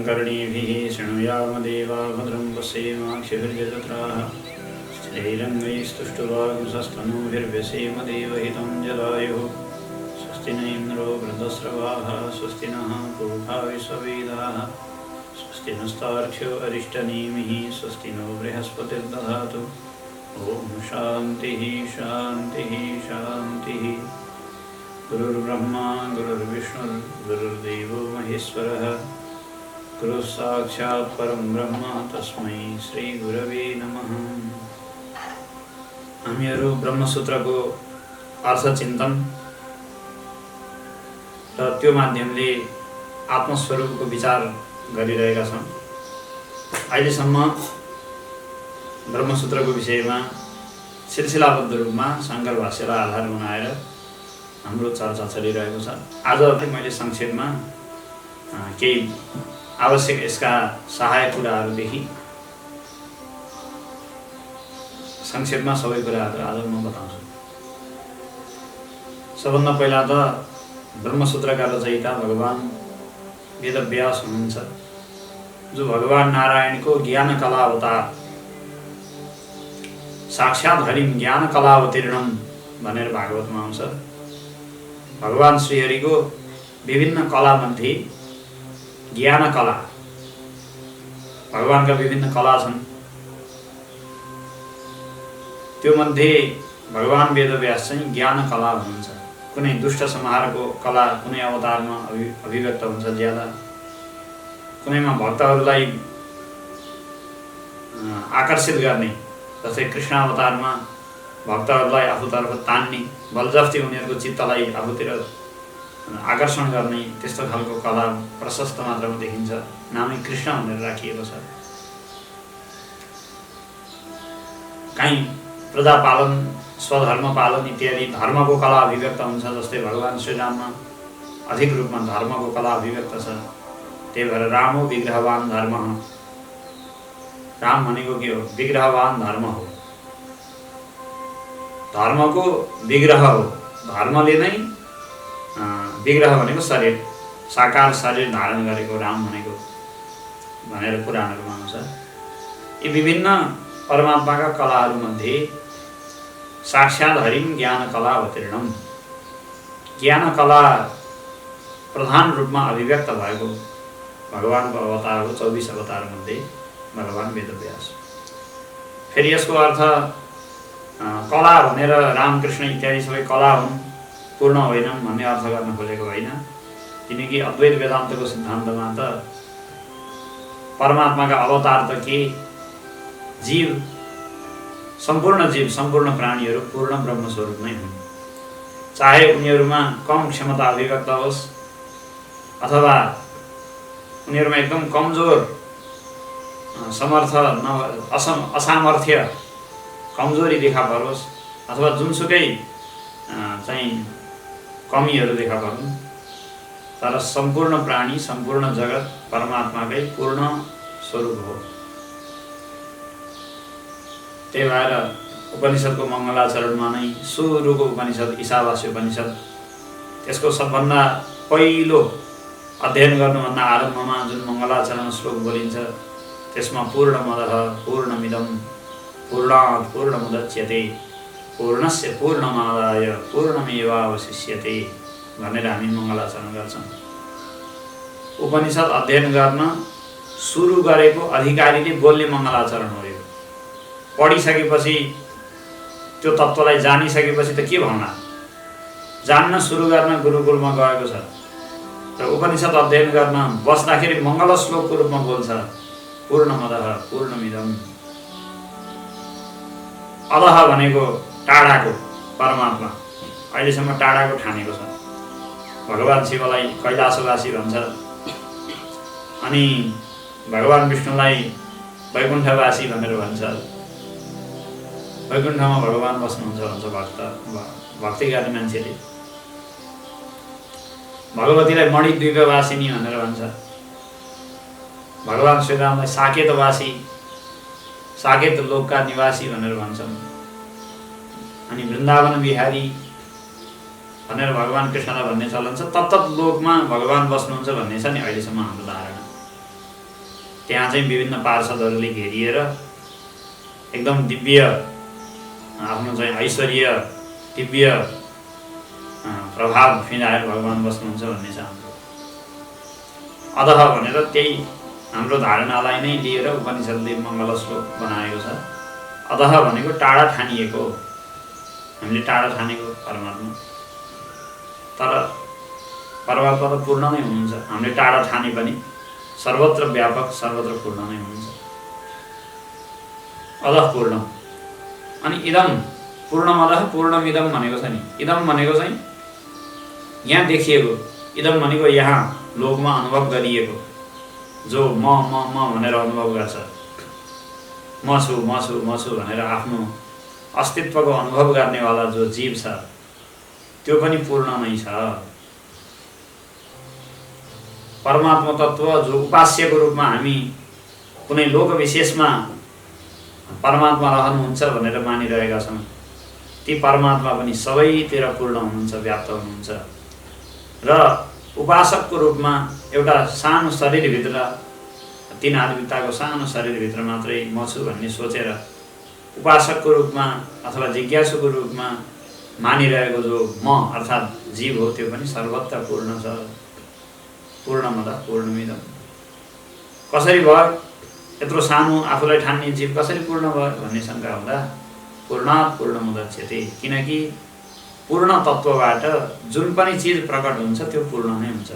कर्णिभिः शृणुयाम देवा भद्रं पश्येमाक्षिभिर्यजत्राः स्थिरैरङ्गैस्तुष्टुवागुंसस्तनूभिर्व्यसेम देवहितं जलायुः स्वस्ति न इन्द्रो वृद्धस्रवाः स्वस्ति नः पूर्वा विश्ववेदाः स्वस्ति नस्तार्क्ष्यो अरिष्टनेमिः स्वस्ति नो बृहस्पतिर्दधातु ॐ शान्तिः शान्तिः शान्तिः। गुरुर्ब्रह्मा गुरुर्विष्णुर्गुरुर्देवो महेश्वरः गुरुः साक्षात् परं ब्रह्म तस्मै श्री गुरवे नमः। हामीहरू ब्रह्मसूत्रको अर्थचिन्तन र त्यो माध्यमले आत्मस्वरूपको विचार गरिरहेका छौँ। अहिलेसम्म ब्रह्मसूत्रको विषयमा सिलसिलाबद्ध रूपमा शङ्कर भाष्यलाई आधार बनाएर हाम्रो चर्चा चलिरहेको छ। आज मैले संक्षेपमा केही आवश्यक यसका सहायक कुराहरूदेखि संक्षेपमा सबै कुराहरू आज म बताउँछु। सबभन्दा पहिला त ब्रह्मसूत्रका रचयिता भगवान वेदव्यास हुनुहुन्छ, जो भगवान नारायणको ज्ञान कला अवतार, साक्षात् हरिम ज्ञान कलावतीर्णम भनेर भागवतमा आउँछ। भगवान श्रीहरिको विभिन्न कला मध्ये ज्ञान कला, भगवानका विभिन्न कला छन्, त्यो मध्ये भगवान वेदव्यास चाहिँ ज्ञान कला हुनुहुन्छ। कुनै दुष्ट संहारको कला कुनै अवतारमा अभिव्यक्त हुन्छ ज्यादा, कुनैमा भक्तहरूलाई आकर्षित गर्ने, जस्तै कृष्ण अवतारमा भक्तहरूलाई आफूतर्फ तान्ने, बलजफ्ती उनीहरूको चित्तलाई आफूतिर आकर्षण गर्ने त्यस्तो खालको कला प्रशस्त मात्रामा देखिन्छ। नामै कृष्ण भनेर राखिएको छ। कहीँ प्रजापालन, स्वधर्म पालन इत्यादि धर्मको कला अभिव्यक्त हुन्छ। जस्तै भगवान श्रीराममा अधिक रूपमा धर्मको कला अभिव्यक्त छ। त्यही भएर रामो विग्रहवान धर्म, राम भनेको के हो? विग्रहवान धर्म हो, धर्मको विग्रह हो। धर्मले नै विग्रह भनेको शरीर, साकार शरीर धारण गरेको राम भनेको भनेर पुराणहरूमा आउँछ। यी विभिन्न परमात्माका कलाहरूमध्ये साक्षात् हरिम ज्ञान कला अवतीर्णम, ज्ञान कला प्रधान रूपमा अभिव्यक्त भएको भगवानको अवतार हो। 24 अवतार मध्ये भगवान वेदव्यास। फेरि यसको अर्थ कला भनेर रामकृष्ण इत्यादि सबै कला हुन्, पूर्ण होइनन् भन्ने अर्थ गर्न खोजेको होइन। किनकि अद्वैत वेदान्तको सिद्धान्तमा त परमात्माका अवतार त के, जीव, सम्पूर्ण जीव, सम्पूर्ण प्राणीहरू पूर्ण ब्रह्मस्वरूप नै हुन्। चाहे उनीहरूमा कम क्षमता अभिव्यक्त होस् अथवा उनीहरूमा एकदम कमजोर असामर्थ्य, कमजोरी देखा परोस् अथवा जुनसुकै चाहिँ कमीहरू देखा परुन्, तर सम्पूर्ण प्राणी, सम्पूर्ण जगत परमात्माकै पूर्ण स्वरूप हो। त्यही भएर उपनिषदको मङ्गलाचरणमा नै सुरुको उपनिषद ईशावास्य उपनिषद, त्यसको सबभन्दा पहिलो अध्ययन गर्नुभन्दा आरम्भमा जुन मङ्गलाचरण श्लोक बोलिन्छ त्यसमा पूर्णमदः पूर्णमिदं पूर्णात् पूर्णमुदच्यते पूर्णस्य पूर्णमादाय पूर्णमेवावशिष्यते भनेर हामी मङ्गलाचरण गर्छौँ। उपनिषद अध्ययन गर्न सुरु गरेको अधिकारीले बोल्ने मङ्गलाचरण हो यो। पढिसकेपछि त्यो तत्त्वलाई जानिसकेपछि त के भन्ला, जान्न सुरु गर्न गुरुकुलमा गएको छ र उपनिषद अध्ययन गर्न बस्दाखेरि मङ्गल श्लोकको रूपमा बोल्छ, पूर्णमदः पूर्णमिदं। अदह भनेको टाढाको परमात्मा, अहिलेसम्म टाढाको ठानेको छ। भगवान शिवलाई कैलाशवासी भन्छ, अनि भगवान विष्णुलाई वैकुण्ठवासी भनेर भन्छ। वैकुण्ठमा भगवान बस्नुहुन्छ भन्छ भक्ति गर्ने मान्छेले। भगवतीलाई मणिद्वीपवासिनी भनेर भन्छ। भगवान श्रीरामलाई साकेतवासी, साकेत लोकका निवासी भनेर भन्छन्। अनि वृन्दावन बिहारी भनेर भगवान कृष्णलाई भन्ने चलन छ। तत्तत् लोकमा भगवान बस्नुहुन्छ भन्ने छ नि अहिलेसम्म हाम्रो धारणा। त्यहाँ चाहिँ विभिन्न पार्षदहरूले घेरिएर एकदम दिव्य आफ्नो चाहिँ ऐश्वर्य दिव्य प्रभाव फिराएर भगवान् बस्नुहुन्छ भन्ने छ हाम्रो। अदह भनेर त्यही हाम्रो धारणालाई नै लिएर उपनिषद्ले मङ्गल श्लोक बनाएको छ। अदह भनेको टाढा ठानिएको, हामीले टाढा ठानेको परमात्मा, तर परमात्मा त पूर्ण नै हुनुहुन्छ। हामीले टाढा ठाने पनि सर्वत्र व्यापक सर्वत्र पूर्ण नै हुनुहुन्छ। अदह पूर्ण। अनि इदम पूर्णमदः पूर्णमिदम भनेको छ नि। इदम भनेको चाहिँ यहाँ देखिएको, इदम भनेको यहाँ लोकमा अनुभव गरिएको, जो म भनेर अनुभव गर्छ, म छु म छु म छु भनेर आफ्नो अस्तित्वको अनुभव गर्नेवाला जो जीव छ त्यो पनि पूर्ण नै छ। परमात्मा तत्त्व जो उपास्यको रूपमा हामी कुनै लोक विशेषमा परमात्मा रहनुहुन्छ भनेर मानिरहेका छौँ, ती परमात्मा पनि सबैतिर पूर्ण हुनुहुन्छ, व्याप्त हुनुहुन्छ। र उपासकको रूपमा एउटा सानो शरीरभित्र, 3 आत्मिकताको सानो शरीरभित्र मात्रै म छु भन्ने सोचेर उपासकको रूपमा अथवा जिज्ञासुको रूपमा मानिरहेको जो म अर्थात् जीव हो त्यो पनि सर्वत्र पूर्ण छ। पूर्णमदः पूर्णमिदम्। कसरी भयो यत्रो सानो आफूलाई ठान्ने जीव कसरी पूर्ण भयो भन्ने शङ्का हुँदा पूर्णात् पूर्णमुदच्यते, किनकि पूर्ण तत्त्वबाट जुन पनि चिज प्रकट हुन्छ त्यो पूर्ण नै हुन्छ।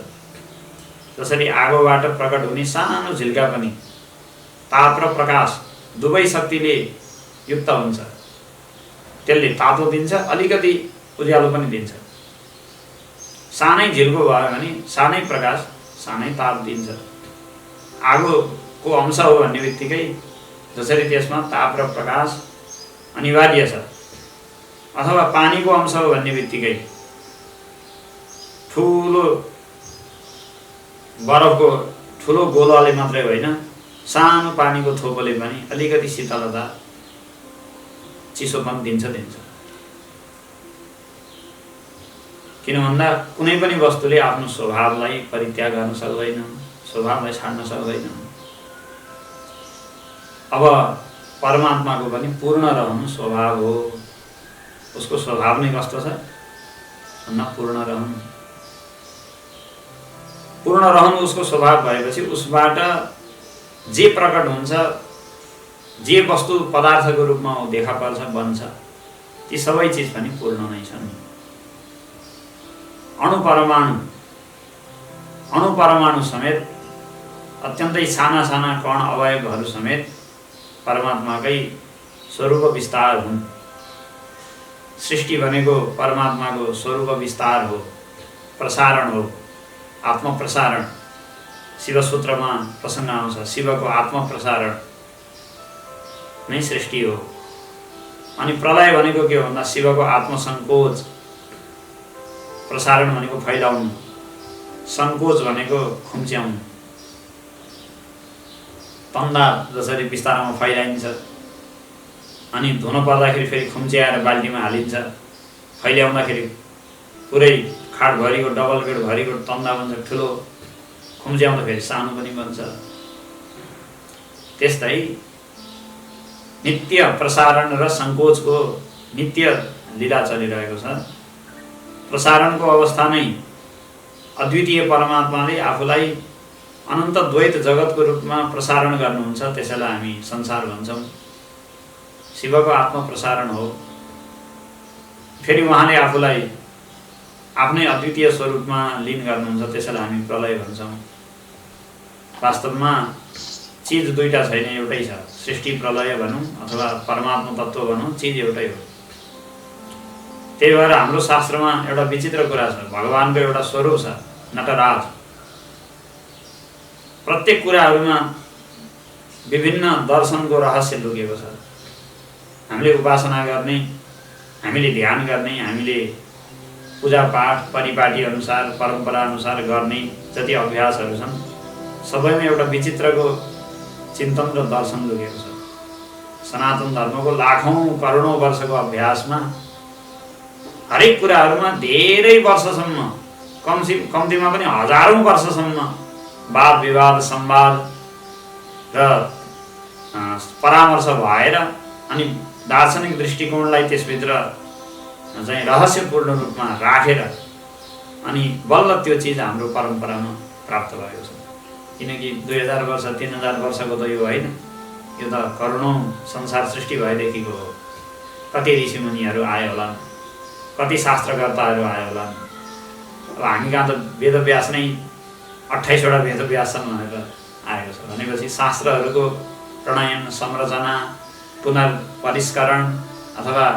जसरी आगोबाट प्रकट हुने सानो झिल्का पनि ताप र प्रकाश दुवै शक्तिले युक्त हुन्छ, त्यसले तातो दिन्छ, अलिकति उज्यालो पनि दिन्छ। सानै झिल्को भयो भने सानै प्रकाश सानै ताप दिन्छ। आगोको अंश हो भन्ने बित्तिकै जसरी त्यसमा ताप र प्रकाश अनिवार्य छ, अथवा पानीको अंश हो भन्ने बित्तिकै ठुलो बरफको ठुलो गोलाले मात्रै होइन, सानो पानीको थोपोले पनि अलिकति शीतलता चिसोपन दिन्छ। किन भन्दा कुनै पनि वस्तुले आफ्नो स्वभावलाई परित्याग गर्न सक्दैन, स्वभावलाई छाड्न सक्दैन। अब परमात्माको पनि पूर्ण रहनु स्वभाव हो। उसको स्वभाव नै कस्तो छ न पूर्ण रहनु। पूर्ण रहनु उसको स्वभाव भएपछि उसबाट जे प्रकट हुन्छ, जे वस्तु पदार्थको रूपमा देखा पर्छ बन्छ, ती सबै चिज पनि पूर्ण नै छन्। अणु परमाणु समेत अत्यन्तै साना साना कण अवयवहरू समेत परमात्माकै स्वरूप विस्तार हुन्। सृष्टि भनेको परमात्माको स्वरूप विस्तार हो, प्रसारण हो, आत्मप्रसारण। शिवसूत्रमा प्रसङ्ग आउँछ, शिवको आत्मप्रसारण नै सृष्टि हो। अनि प्रलय भनेको के हो भन्दा शिवको आत्मसङ्कोच। प्रसारण भनेको फैलाउनु, सङ्कोच भनेको खुम्च्याउनु। तन्दा जसरी बिस्तारामा फैलाइन्छ अनि धुन पर्दाखेरि फेरि खुम्च्याएर बाल्टीमा हालिन्छ, फैल्याउँदाखेरि पुरै खाटभरिको डबल बेडभरिको तन्दा बन्छ ठुलो, खुम्च्याउँदाखेरि सानो पनि बन्छ। त्यस्तै नित्य प्रसारण र सङ्कोचको नित्य लीला चलिरहेको छ। प्रसारणको अवस्था नै अद्वितीय परमात्माले आफूलाई अनन्त द्वैत जगतको रूपमा प्रसारण गर्नुहुन्छ, त्यसैलाई हामी संसार भन्छौँ। शिवको आत्मप्रसारण हो। फेरि उहाँले आफूलाई आफ्नै अद्वितीय स्वरूपमा लीन गर्नुहुन्छ, त्यसैलाई हामी प्रलय भन्छौँ। वास्तवमा चिज दुईटा छैन, एउटै छ। सृष्टि प्रलय भनौँ अथवा परमात्मा तत्त्व भनौँ, चिज एउटै हो। त्यही भएर हाम्रो शास्त्रमा एउटा विचित्र कुरा छ, भगवानको एउटा स्वरूप छ नटराज। प्रत्येक कुराहरूमा विभिन्न दर्शनको रहस्य लुकेको छ। हामीले उपासना गर्ने, हामीले ध्यान गर्ने, हामीले पूजापाठ परिपाटी अनुसार परम्परा अनुसार गर्ने जति अभ्यासहरू छन् सबैमा एउटा विचित्रको चिन्तन र दर्शन लुकेको छ। सनातन धर्मको लाखौं करोडौं वर्षको अभ्यासमा हरेक कुराहरूमा धेरै वर्षसम्म, कम्तीमा पनि हजारौं वर्षसम्म वाद विवाद संवाद र परामर्श भएर अनि दार्शनिक दृष्टिकोणलाई त्यसभित्र चाहिँ रहस्यपूर्ण रूपमा राखेर अनि बल्ल त्यो चिज हाम्रो परम्परामा प्राप्त भएको छ। किनकि 2000 वर्ष 3000 वर्षको त यो होइन, यो त करोडौँ संसार सृष्टि भएदेखिको हो। कति ऋषिमुनिहरू आए होला, कति शास्त्रकर्ताहरू आए होला। अब हामी कहाँ त वेदव्यास नै 28 वटा वेदव्यास छन् भनेर आएको छ भनेपछि शास्त्रहरूको प्रणयन, संरचना, पुनर्परिष्करण अथवा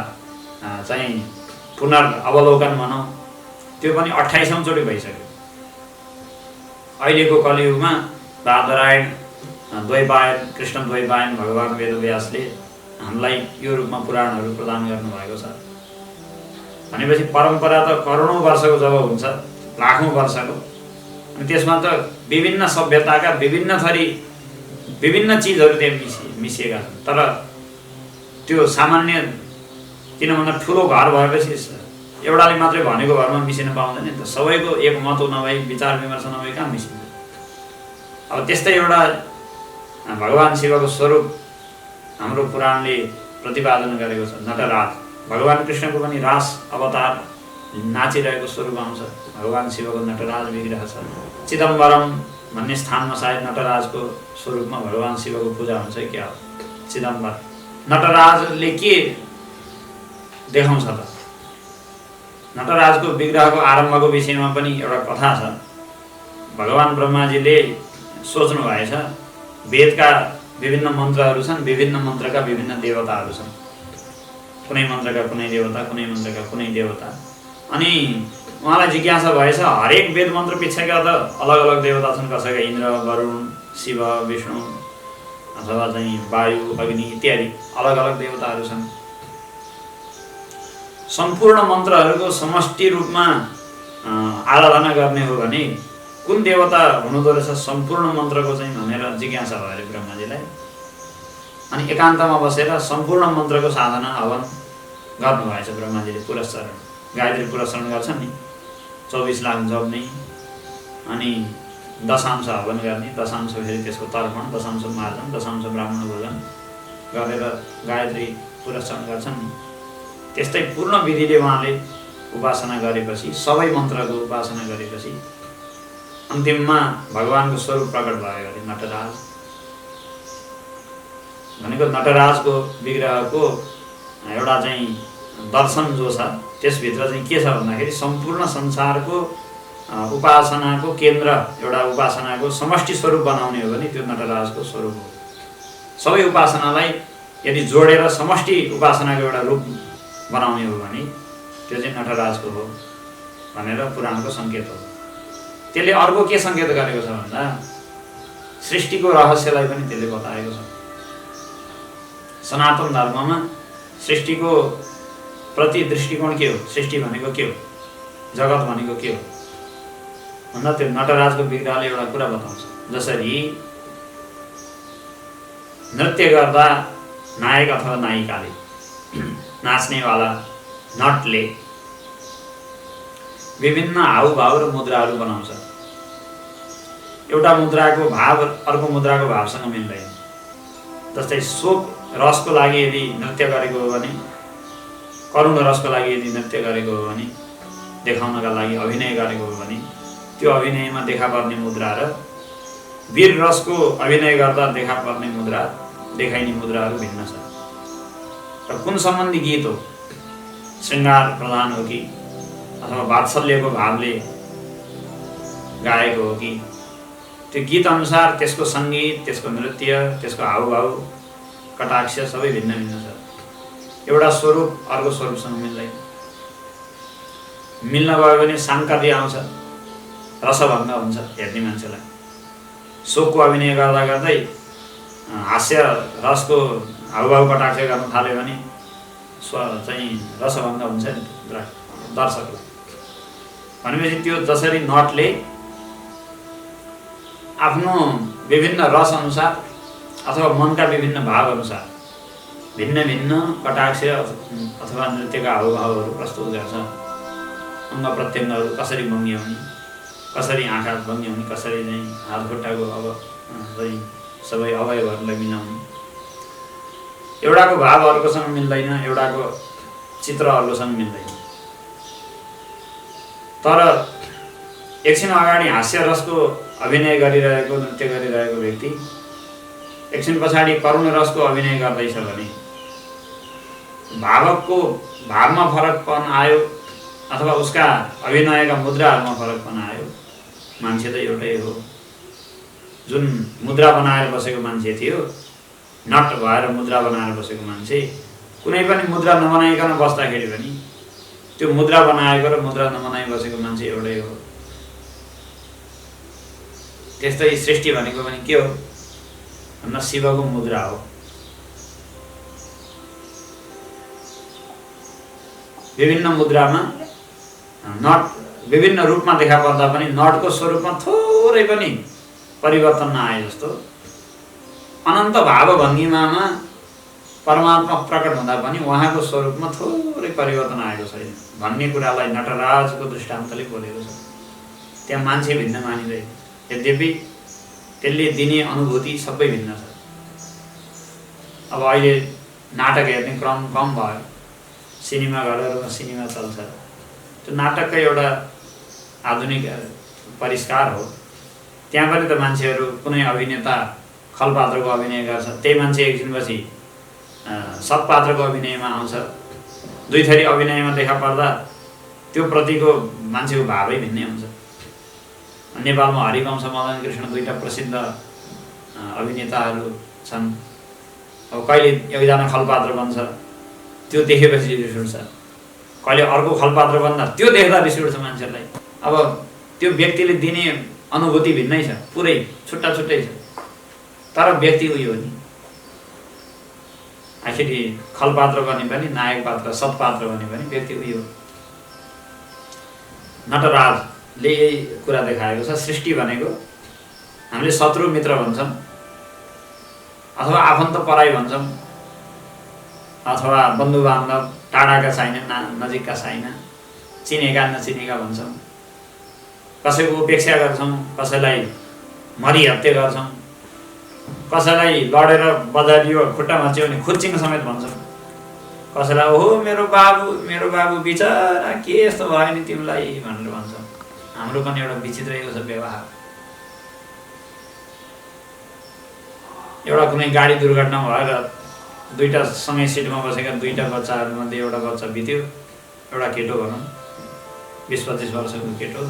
चाहिँ पुनर्अवलोकन भनौँ, त्यो पनि 28औं चोटि भइसक्यो। अहिलेको कलियुगमा बादरायण, द्वैपायन, कृष्ण द्वैपायन भगवान् वेदव्यासले हामीलाई यो रूपमा पुराणहरू प्रदान गर्नुभएको छ भनेपछि परम्परा त करोडौँ वर्षको जब हुन्छ, लाखौँ वर्षको, अनि त्यसमा त विभिन्न सभ्यताका विभिन्न थरी विभिन्न चिजहरू त्यहाँ मिसिएका छन्। तर त्यो सामान्य, किन भन्दा ठुलो घर भएपछि एउटाले मात्रै भनेको घरमा मिसिन पाउँदैन नि त। सबैको एक मत नभई, विचार विमर्श नभई कहाँ मिसिन्छ। अब त्यस्तै एउटा भगवान् शिवको स्वरूप हाम्रो पुराणले प्रतिपादन गरेको छ, नटराज। भगवान् कृष्णको पनि रास अवतार नाचिरहेको स्वरूप आउँछ। भगवान् शिवको नटराज विग्रह छ। चिदम्बरम भन्ने स्थानमा सायद नटराजको स्वरूपमा भगवान् शिवको पूजा हुन्छ क्या हो, चिदम्बर। नटराजले के देखाउँछ त? नटराजको विग्रहको आरम्भको विषयमा पनि एउटा कथा छ। भगवान् ब्रह्माजीले सोच्नु भएछ, वेदका विभिन्न मन्त्रहरू छन्, विभिन्न मन्त्रका विभिन्न देवताहरू छन्, कुनै मन्त्रका कुनै देवता, कुनै मन्त्रका कुनै देवता। अनि उहाँलाई जिज्ञासा भएछ, हरेक वेद मन्त्र पछिका त अलग अलग देवता छन्, कसैका इन्द्र, वरुण, शिव, विष्णु अथवा चाहिँ वायु, अग्नि इत्यादि अलग अलग देवताहरू छन्। सम्पूर्ण मन्त्रहरूको समष्टि रूपमा आराधना गर्ने हो भने कुन देवता हुनुहुँदो रहेछ सम्पूर्ण मन्त्रको चाहिँ भनेर जिज्ञासा भयो अरे ब्रह्माजीलाई। अनि एकान्तमा बसेर सम्पूर्ण मन्त्रको साधना हवन गर्नुभएछ ब्रह्माजीले। पुरस्चरण, गायत्री पुरस्चरण गर्छन् नि, 24 लाख जप्ने, अनि दशांश हवन गर्ने, दशांश फेरि त्यसको तर्पण, दशांश मार्जन, दशांश ब्राह्मण भोजन गरेर गायत्री पुरस्चरण गर्छन् नि। त्यस्तै पूर्ण विधिले उहाँले उपासना गरेपछि, सबै मन्त्रको उपासना गरेपछि अन्तिममा भगवानको स्वरूप प्रकट भयो अरे नटराज। भनेको नटराजको विग्रहको एउटा चाहिँ दर्शन जो छ त्यसभित्र चाहिँ के छ भन्दाखेरि सम्पूर्ण संसारको उपासनाको केन्द्र, एउटा उपासनाको समष्टि स्वरूप बनाउने हो भने त्यो नटराजको स्वरूप हो। सबै उपासनालाई यदि जोडेर समष्टि उपासनाको एउटा रूप बनाउने हो भने त्यो चाहिँ नटराजको हो भनेर पुराणको सङ्केत हो। त्यसले अर्को के सङ्केत गरेको छ भन्दा सृष्टिको रहस्यलाई पनि त्यसले बताएको छ। सनातन धर्ममा सृष्टिको प्रति दृष्टिकोण के हो, सृष्टि भनेको के हो, जगत भनेको के हो भन्दा त्यो नटराजको विग्रहले एउटा कुरा बताउँछ। जसरी नृत्य गर्दा नायक अथवा नायिकाले, नाच्नेवाला नटले विभिन्न हाउभाव र मुद्राहरू बनाउँछ। एउटा मुद्राको भाव अर्को मुद्राको भावसँग मिल्दैन। जस्तै शोक रसको लागि यदि नृत्य गरेको हो भने, करुण रसको लागि यदि नृत्य गरेको हो भने, देखाउनका लागि अभिनय गरेको हो भने त्यो अभिनयमा देखा पर्ने मुद्रा र वीर रसको अभिनय गर्दा देखा पर्ने मुद्रा, देखाइने मुद्राहरू भिन्न छ। र कुन सम्बन्धी गीत हो, श्रृङ्गार प्रधान हो कि अथवा वात्सल्यको भावले गाएको हो कि, त्यो गीत अनुसार त्यसको सङ्गीत, त्यसको नृत्य, त्यसको हाउभाव, कटाक्ष सबै भिन्न भिन्न छ। एउटा स्वरूप अर्को स्वरूपसँग मिल्दैन। मिल्न गयो भने साङ्कर्य आउँछ, रसभङ्ग हुन्छ हेर्ने मान्छेलाई। शोकको अभिनय गर्दा गर्दै हास्य रसको हाउभाव कटाक्ष गर्न थाल्यो भने चाहिँ रसभङ्ग हुन्छ नि दर्शकलाई। भनेपछि त्यो जसरी नटले आफ्नो विभिन्न रस अनुसार अथवा मनका विभिन्न भाव अनुसार भिन्न भिन्न कटाक्ष अथवा नृत्यका हाउभावहरू प्रस्तुत गर्छ। अङ्ग प्रत्यङ्गहरू कसरी भङ्ग्याउने, कसरी आँखा भङ्ग्याउने, कसरी चाहिँ हात खुट्टाको अब चाहिँ सबै अवयवहरूलाई मिलाउने। एउटाको भाव अर्कोसँग मिल्दैन, एउटाको चित्र अर्कोसँग मिल्दैन। तर एकछिन अगाडि हास्य रसको अभिनय गरिरहेको, नृत्य गरिरहेको व्यक्ति एकछिन पछाडि करुण रसको अभिनय गर्दैछ भने भावमा फरकपन आयो अथवा उसका अभिनयका मुद्राहरूमा फरकपन आयो, मान्छे त एउटै हो। जुन मुद्रा बनाएर बसेको मान्छे थियो, नट भएर मुद्रा बनाएर बसेको मान्छे कुनै पनि मुद्रा नबनाइकन बस्दाखेरि पनि त्यो मुद्रा बनाएको र मुद्रा नबनाइ बसेको मान्छे एउटै हो। त्यस्तै सृष्टि भनेको पनि के हो भन्दा शिवको मुद्रा हो। विभिन्न मुद्रामा नट विभिन्न रूपमा देखा पर्दा पनि नटको स्वरूपमा थोरै पनि परिवर्तन नआए जस्तो अनन्त भाव भङ्गिमामा परमात्मा प्रकट हुँदा पनि उहाँको स्वरूपमा थोरै परिवर्तन आएको छैन भन्ने कुरालाई नटराजको दृष्टान्तले बोलेको छ। त्यहाँ मान्छे भिन्न मानिँदैन, यद्यपि त्यसले दिने अनुभूति सबै भिन्न छ। अब अहिले नाटक हेर्ने क्रम कम भयो, सिनेमा घरहरूमा सिनेमा चल्छ। त्यो नाटककै एउटा आधुनिक परिष्कार हो। त्यहाँ पनि त मान्छेहरू कुनै अभिनेता खलपात्रको अभिनय गर्छ, त्यही मान्छे एकछिनपछि सत्पात्रको अभिनयमा आउँछ। दुई थरी अभिनयमा देखा पर्दा त्यो प्रतिको मान्छेको भावै भिन्नै हुन्छ। नेपालमा हरिवंश मदन कृष्ण दुईटा प्रसिद्ध अभिनेताहरू छन्। अब कहिले एकजना खलपात्र बन्छ, त्यो देखेपछि रिस उठ्छ, कहिले अर्को खलपात्र बन्दा त्यो देख्दा रिस उठ्छ मान्छेलाई। अब त्यो व्यक्तिले दिने अनुभूति भिन्नै छ, पुरै छुट्टा छुट्टै छ, तर व्यक्ति उही हो नि। आखिरी खलपात्र बने पनि, नायक पात्र सत्पात्र बने पनि व्यक्ति उही हो। नटराजले यही कुरा देखाएको छ। सृष्टि भनेको हामीले शत्रु मित्र भन्छौँ अथवा आफन्त पराई भन्छौँ अथवा बन्धु बान्धव, टाढाका छैन नजिकका छैन, चिनेका नचिनेका भन्छौँ। कसैको उपेक्षा गर्छौँ, कसैलाई मरिहत्या गर्छौँ, कसैलाई लडेर बजारियो खुट्टा भाँच्यो भने खुच्चिङ समेत भन्छौँ। कसैलाई ओहो मेरो बाबु बिचरा के यस्तो भयो नि तिमीलाई भनेर भन्छौँ। हाम्रो पनि एउटा विचित्रैको छ व्यवहार। एउटा कुनै गाडी दुर्घटना भएर दुईटा सँगै सिटमा बसेका दुईटा बच्चाहरूमध्ये एउटा बच्चा बित्यो, एउटा केटो भनौँ 20-25 वर्षको केटो।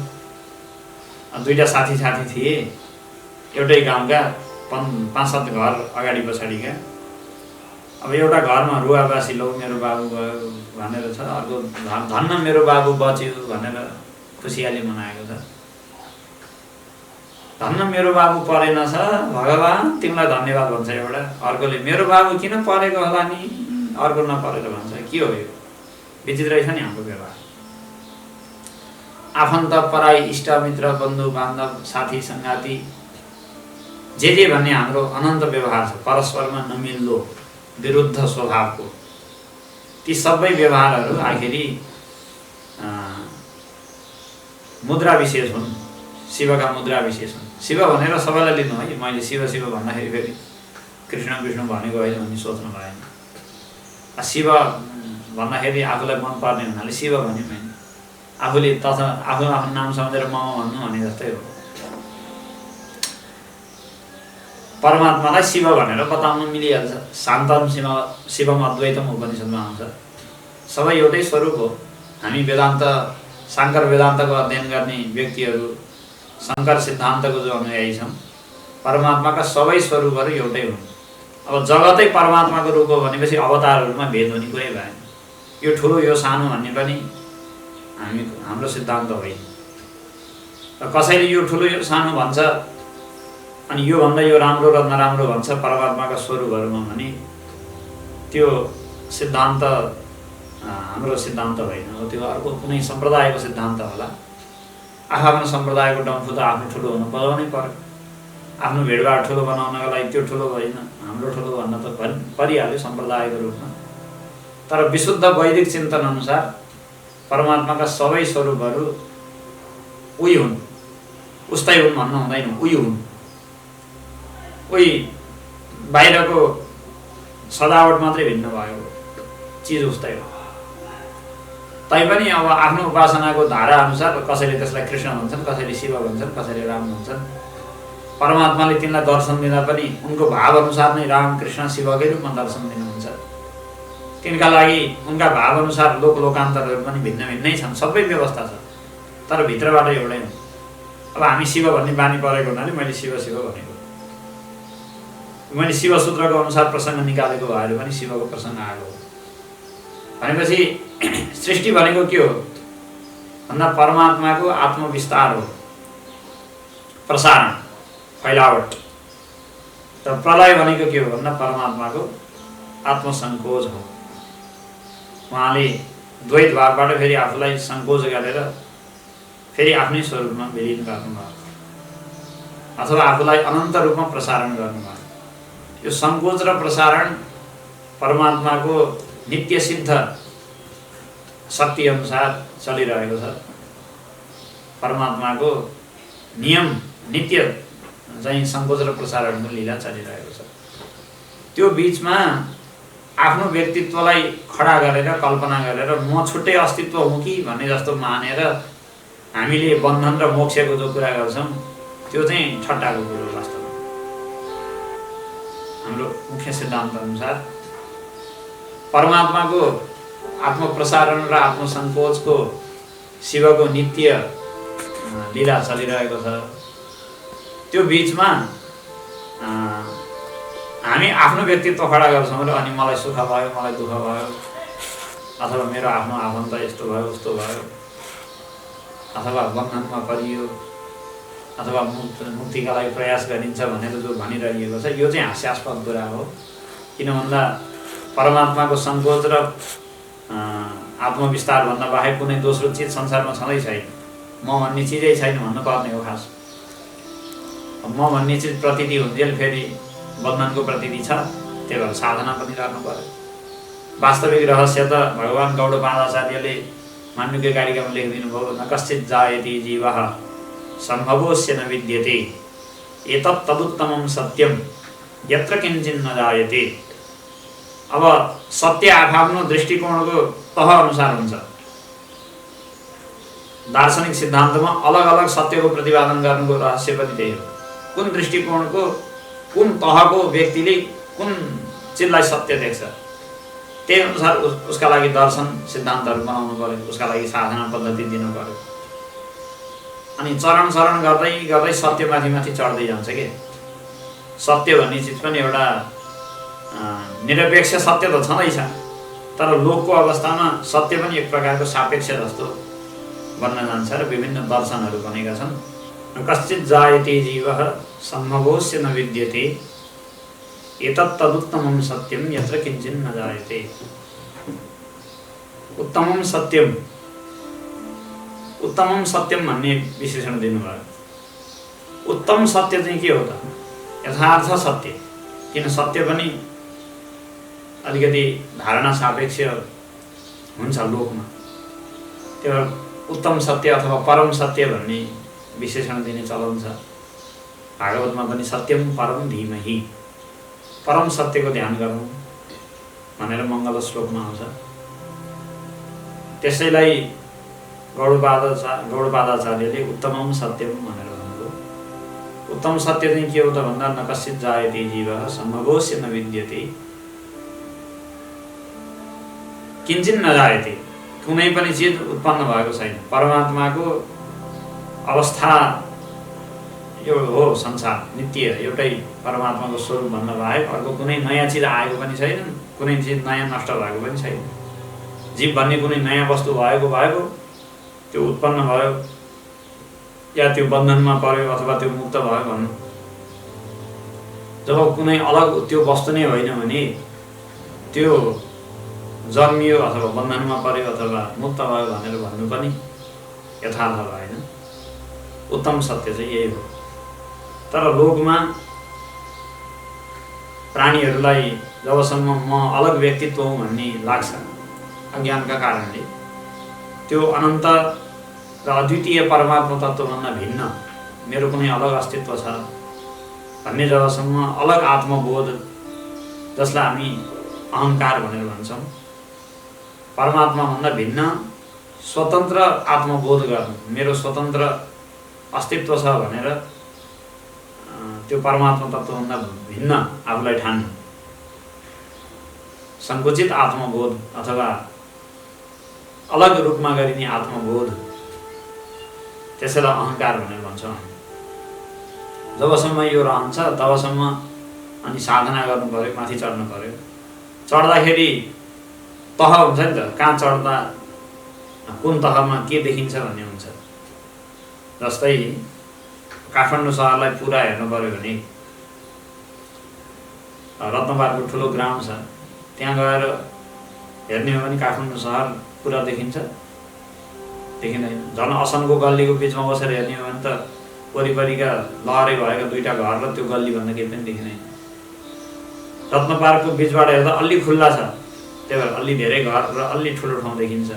दुईटा साथी थिए, एउटै गाउँका 5-7 घर अगाडि पछाडिका। अब एउटा घरमा रुवाबासी लो मेरो बाबु गयो भनेर छ, अर्को धन्न मेरो बाबु बच्यो भनेर खुसियाली मनाएको छ। धन्न मेरो बाबु परेन छ, भगवान् तिमीलाई धन्यवाद भन्छ एउटा। अर्कोले मेरो बाबु किन परेको होला नि, अर्को नपरेर भन्छ। के हो यो? विचित्रै छ नि हाम्रो व्यवहार। आफन्त पराई इष्टमित्र बन्धु बान्धव साथी सङ्गाती जे भन्ने हाम्रो अनन्त व्यवहार छ, परस्परमा नमिल्दो विरुद्ध स्वभावको। ती सबै व्यवहारहरू आखिरी मुद्रा विशेष हुन्, शिवका मुद्रा विशेष हुन्। शिव भनेर सबैलाई लिनु है, मैले शिव शिव भन्दाखेरि फेरि कृष्ण कृष्ण भनेको होइन भन्ने सोच्नु भएन। शिव भन्दाखेरि आफूलाई मनपर्ने हुनाले शिव भन्यो मैले, आफूले तथा आफ्नो नाम सम्झेर म भन्नु भने जस्तै हो। परमात्मालाई शिव भनेर बताउन मिलिहाल्छ। शान्तम शिवम अद्वैतम उपनिषदमा आउँछ, सबै एउटै स्वरूप हो। हामी वेदान्त शङ्कर वेदान्तको अध्ययन गर्ने व्यक्तिहरू, शङ्कर सिद्धान्तको जो अनुयायी छौँ, परमात्माका सबै स्वरूपहरू एउटै हुन्। अब जगतै परमात्माको रूप हो भनेपछि अवतारहरूमा भेद हुने कुरै भएन। यो ठुलो यो सानो भन्ने पनि हाम्रो सिद्धान्त होइन। कसैले यो ठुलो यो सानो भन्छ अनि यो भन्दा यो राम्रो र नराम्रो भन्छ परमात्माका स्वरूपहरूमा भने त्यो सिद्धान्त हाम्रो सिद्धान्त होइन हो। त्यो अर्को कुनै सम्प्रदायको सिद्धान्त होला। आफ्नो सम्प्रदायको डम्फु त आफ्नो ठुलो हुनु बनाउनै पर्यो। आफ्नो भेडभाड ठुलो बनाउनको लागि त्यो ठुलो होइन, हाम्रो ठुलो भन्न त परिहाल्यो सम्प्रदायको रूपमा। तर विशुद्ध वैदिक चिन्तन अनुसार परमात्माका सबै स्वरूपहरू उही हुन्, उस्तै हुन् भन्नु हुँदैन, उही हुन्। उही बाहिरको सजावट मात्रै भिन्न भएको चिज उस्तै हो। तैपनि अब आफ्नो उपासनाको धारा अनुसार कसैले त्यसलाई कृष्ण भन्छन्, कसैले शिव भन्छन्, कसैले राम भन्छन्। परमात्माले तिनलाई दर्शन दिँदा पनि उनको भाव अनुसार नै राम कृष्ण शिवकै रूपमा दर्शन दिनुहुन्छ। तिनका लागि उनका भाव अनुसार लोकान्तरहरू पनि भिन्न भिन्नै छन्, सबै व्यवस्था छ, तर भित्रबाट एउटै हो। अब हामी शिव भन्ने बानी परेको हुनाले मैले शिव शिव भनेको, मैले शिव सूत्रको अनुसार प्रसङ्ग निकालेको भएर पनि शिवको प्रसङ्ग आएको हो। भनेपछि सृष्टि भनेको के हो भन्दा परमात्माको आत्मविस्तार हो, प्रसारण, फैलावट। र प्रलय भनेको के हो भन्दा परमात्माको आत्मसङ्कोच हो। उहाँले द्वैत भावबाट फेरि आफूलाई सङ्कोच गरेर फेरि आफ्नै स्वरूपमा विलीन गर्नुभयो, अथवा आफूलाई अनन्त रूपमा प्रसारण गर्नुभयो। यो सङ्कोच र प्रसारण परमात्माको नित्य सिद्ध शक्ति अनुसार चलिरहेको छ। परमात्माको नियम नित्य चाहिँ सङ्कोच र प्रसारणको लीला चलिरहेको छ। त्यो बिचमा आफ्नो व्यक्तित्वलाई खडा गरेर कल्पना गरेर म छुट्टै अस्तित्व हुँ कि भन्ने जस्तो मानेर हामीले बन्धन र मोक्षको जो कुरा गर्छौँ त्यो चाहिँ ठट्टाको कुरो। वास्तवमा हाम्रो मुख्य सिद्धान्त अनुसार परमात्माको आत्मप्रसारण र आत्मसङ्कोचको शिवको नित्य लीला चलिरहेको छ। त्यो बिचमा हामी आफ्नो व्यक्तित्व खडा गर्छौँ र अनि मलाई सुख भयो, मलाई दुःख भयो, अथवा मेरो आफ्नो आफन्त यस्तो भयो उस्तो भयो, अथवा बन्धनमा परियो, अथवा मुक्तिका लागि प्रयास गरिन्छ भनेर जो भनिरहेको छ यो चाहिँ हास्यास्पद कुरा हो। किन भन्दा परमात्माको सङ्कोच र आत्मविस्तार भन्दा बाहेक कुनै दोस्रो चिज संसारमा छँदै छैन। म भन्ने चिजै छैन भन्नुपर्ने हो। खास म भन्ने चिज प्रतीति हुन्जेल फेरि बन्धनको प्रतीति छ, त्यही भएर साधना पनि गर्नु पर्यो। वास्तविक रहस्य त भगवान् गौडपादाचार्यले माण्डुक्य कारिकामा लेखिदिनु भयो, न कश्चित जायते जीवः सम्भवोस्य न विद्यते एतत् तदुत्तमं सत्यं यत्र किञ्चिन् न जायते। अब सत्य आफ्नो दृष्टिकोणको तह अनुसार हुन्छ। दार्शनिक सिद्धान्तमा अलग अलग सत्यको प्रतिपादन गर्नुको रहस्य पनि त्यही हो। कुन दृष्टिकोणको कुन तहको व्यक्तिले कुन चिजलाई सत्य देख्छ त्यही अनुसार उसका लागि दर्शन सिद्धान्तहरू बनाउनु पर्यो, उसका लागि साधना पद्धति दिनु पर्यो। अनि चरण चरण गर्दै गर्दै सत्य माथि माथि चढ्दै जान्छ के। सत्य भन्ने चिज पनि एउटा निरपेक्ष सत्य त छँदैछ, तर लोकको अवस्थामा सत्य पनि एक प्रकारको सापेक्ष जस्तो बन्न जान्छ र विभिन्न दर्शनहरू बनेका छन्। कश्चित् जायते जीवः सम्भवोस्य न विद्यते एतत् तदुत्तमं सत्यं यत्र किञ्चिन् न जायते। उत्तमं सत्यम, उत्तमं सत्यम भन्ने विशेषण दिनुभयो। उत्तम सत्य चाहिँ के हो त? यथार्थ सत्य। किन सत्य पनि अलिकति धारणा सापेक्ष हुन्छ लोकमा, त्यो उत्तम सत्य अथवा परम सत्य भन्ने विशेषण दिने चलन छ। भागवतमा पनि सत्यम परम धीमहि, परम सत्यको ध्यान गर्नु भनेर मङ्गल श्लोकमा आउँछ। त्यसैलाई गौडपादाचार्यले उत्तमं सत्यम भनेर भन्नुभयो। उत्तम सत्य चाहिँ के हो त भन्दा न कश्चित् जायते जीवः सम्भवोस्य न विद्यते किञ्चिन् न जायते। कुनै पनि चिज उत्पन्न भएको छैन। परमात्माको अवस्था यो हो संसार, नित्य एउटै परमात्माको स्वरूप भन्न बाहेक अर्को कुनै नयाँ चिज आएको पनि छैन, कुनै चिज नयाँ नष्ट भएको पनि छैन। जीव भन्ने कुनै नयाँ वस्तु भएको त्यो उत्पन्न भयो या त्यो बन्धनमा पर्यो अथवा त्यो मुक्त भयो भन्नु। जब कुनै अलग त्यो वस्तु नै होइन भने त्यो जन्मियो अथवा बन्धनमा पर्यो अथवा मुक्त भयो भनेर भन्नु पनि यथार्थ भएन। उत्तम सत्य चाहिँ यही हो। तर लोकमा प्राणीहरूलाई जबसम्म म अलग व्यक्तित्व हुँ भन्ने लाग्छ अज्ञानका कारणले, त्यो अनन्त र अद्वितीय परमात्मा तत्त्वभन्दा भिन्न मेरो कुनै अलग अस्तित्व छ भन्ने जबसम्म अलग आत्मबोध जसलाई हामी अहङ्कार भनेर भन्छौँ। परमात्माभन्दा भिन्न स्वतन्त्र आत्मबोध गर्नु, मेरो स्वतन्त्र अस्तित्व छ भनेर त्यो परमात्मा तत्त्वभन्दा भिन्न आफूलाई ठान्नु, सङ्कुचित आत्मबोध अथवा अलग रूपमा गरिने आत्मबोध, त्यसैलाई अहङ्कार भनेर भन्छौँ हामी। जबसम्म यो रहन्छ तबसम्म अनि साधना गर्नु पर्यो, माथि चढ्नु पर्यो। चढ्दाखेरि तह हुन्छ नि त, कहाँ चढ्दा कुन तहमा के देखिन्छ भन्ने हुन्छ। जस्तै काठमाडौँ सहरलाई पुरा हेर्नु पर्यो भने रत्नपारको ठुलो ग्राउन्ड छ, त्यहाँ गएर हेर्ने हो भने काठमाडौँ सहर पुरा देखिन्छ? देखिँदैन। झन् असनको गल्लीको बिचमा बसेर हेर्ने हो भने त वरिपरिका लहरै भएका दुईटा घर र त्यो गल्लीभन्दा केही पनि देखिँदैन। रत्नपार्कको बिचबाट हेर्दा अलि खुल्ला छ, त्यही भएर अलि धेरै घर र अलि ठुलो ठाउँ देखिन्छ।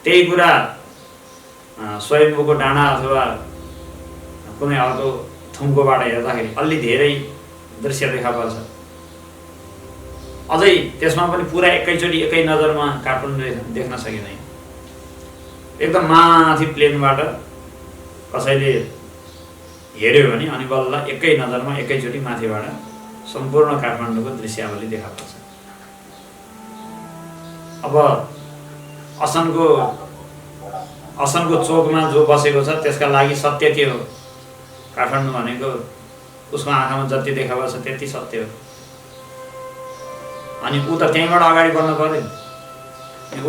त्यही कुरा स्वयम्भूको डाँडा अथवा कुनै अर्को थुम्कोबाट हेर्दाखेरि अलि धेरै दृश्य देखा पर्छ। अझै त्यसमा पनि पुरा एकैचोटि एकै नजरमा काठमाडौँ देख्न सकिँदैन। एकदम माथि प्लेनबाट कसैले हेऱ्यो भने अनि बल्ल एकै नजरमा एकैचोटि माथिबाट सम्पूर्ण काठमाडौँको दृश्यावली देखा पर्छ। अब असनको चोकमा जो बसेको छ त्यसका लागि सत्य के हो? काठमाडौँ भनेको उसको आँखामा जति देखा पर्छ त्यति सत्य हो। अनि ऊ त त्यहीँबाट अगाडि बढ्नु पर्यो,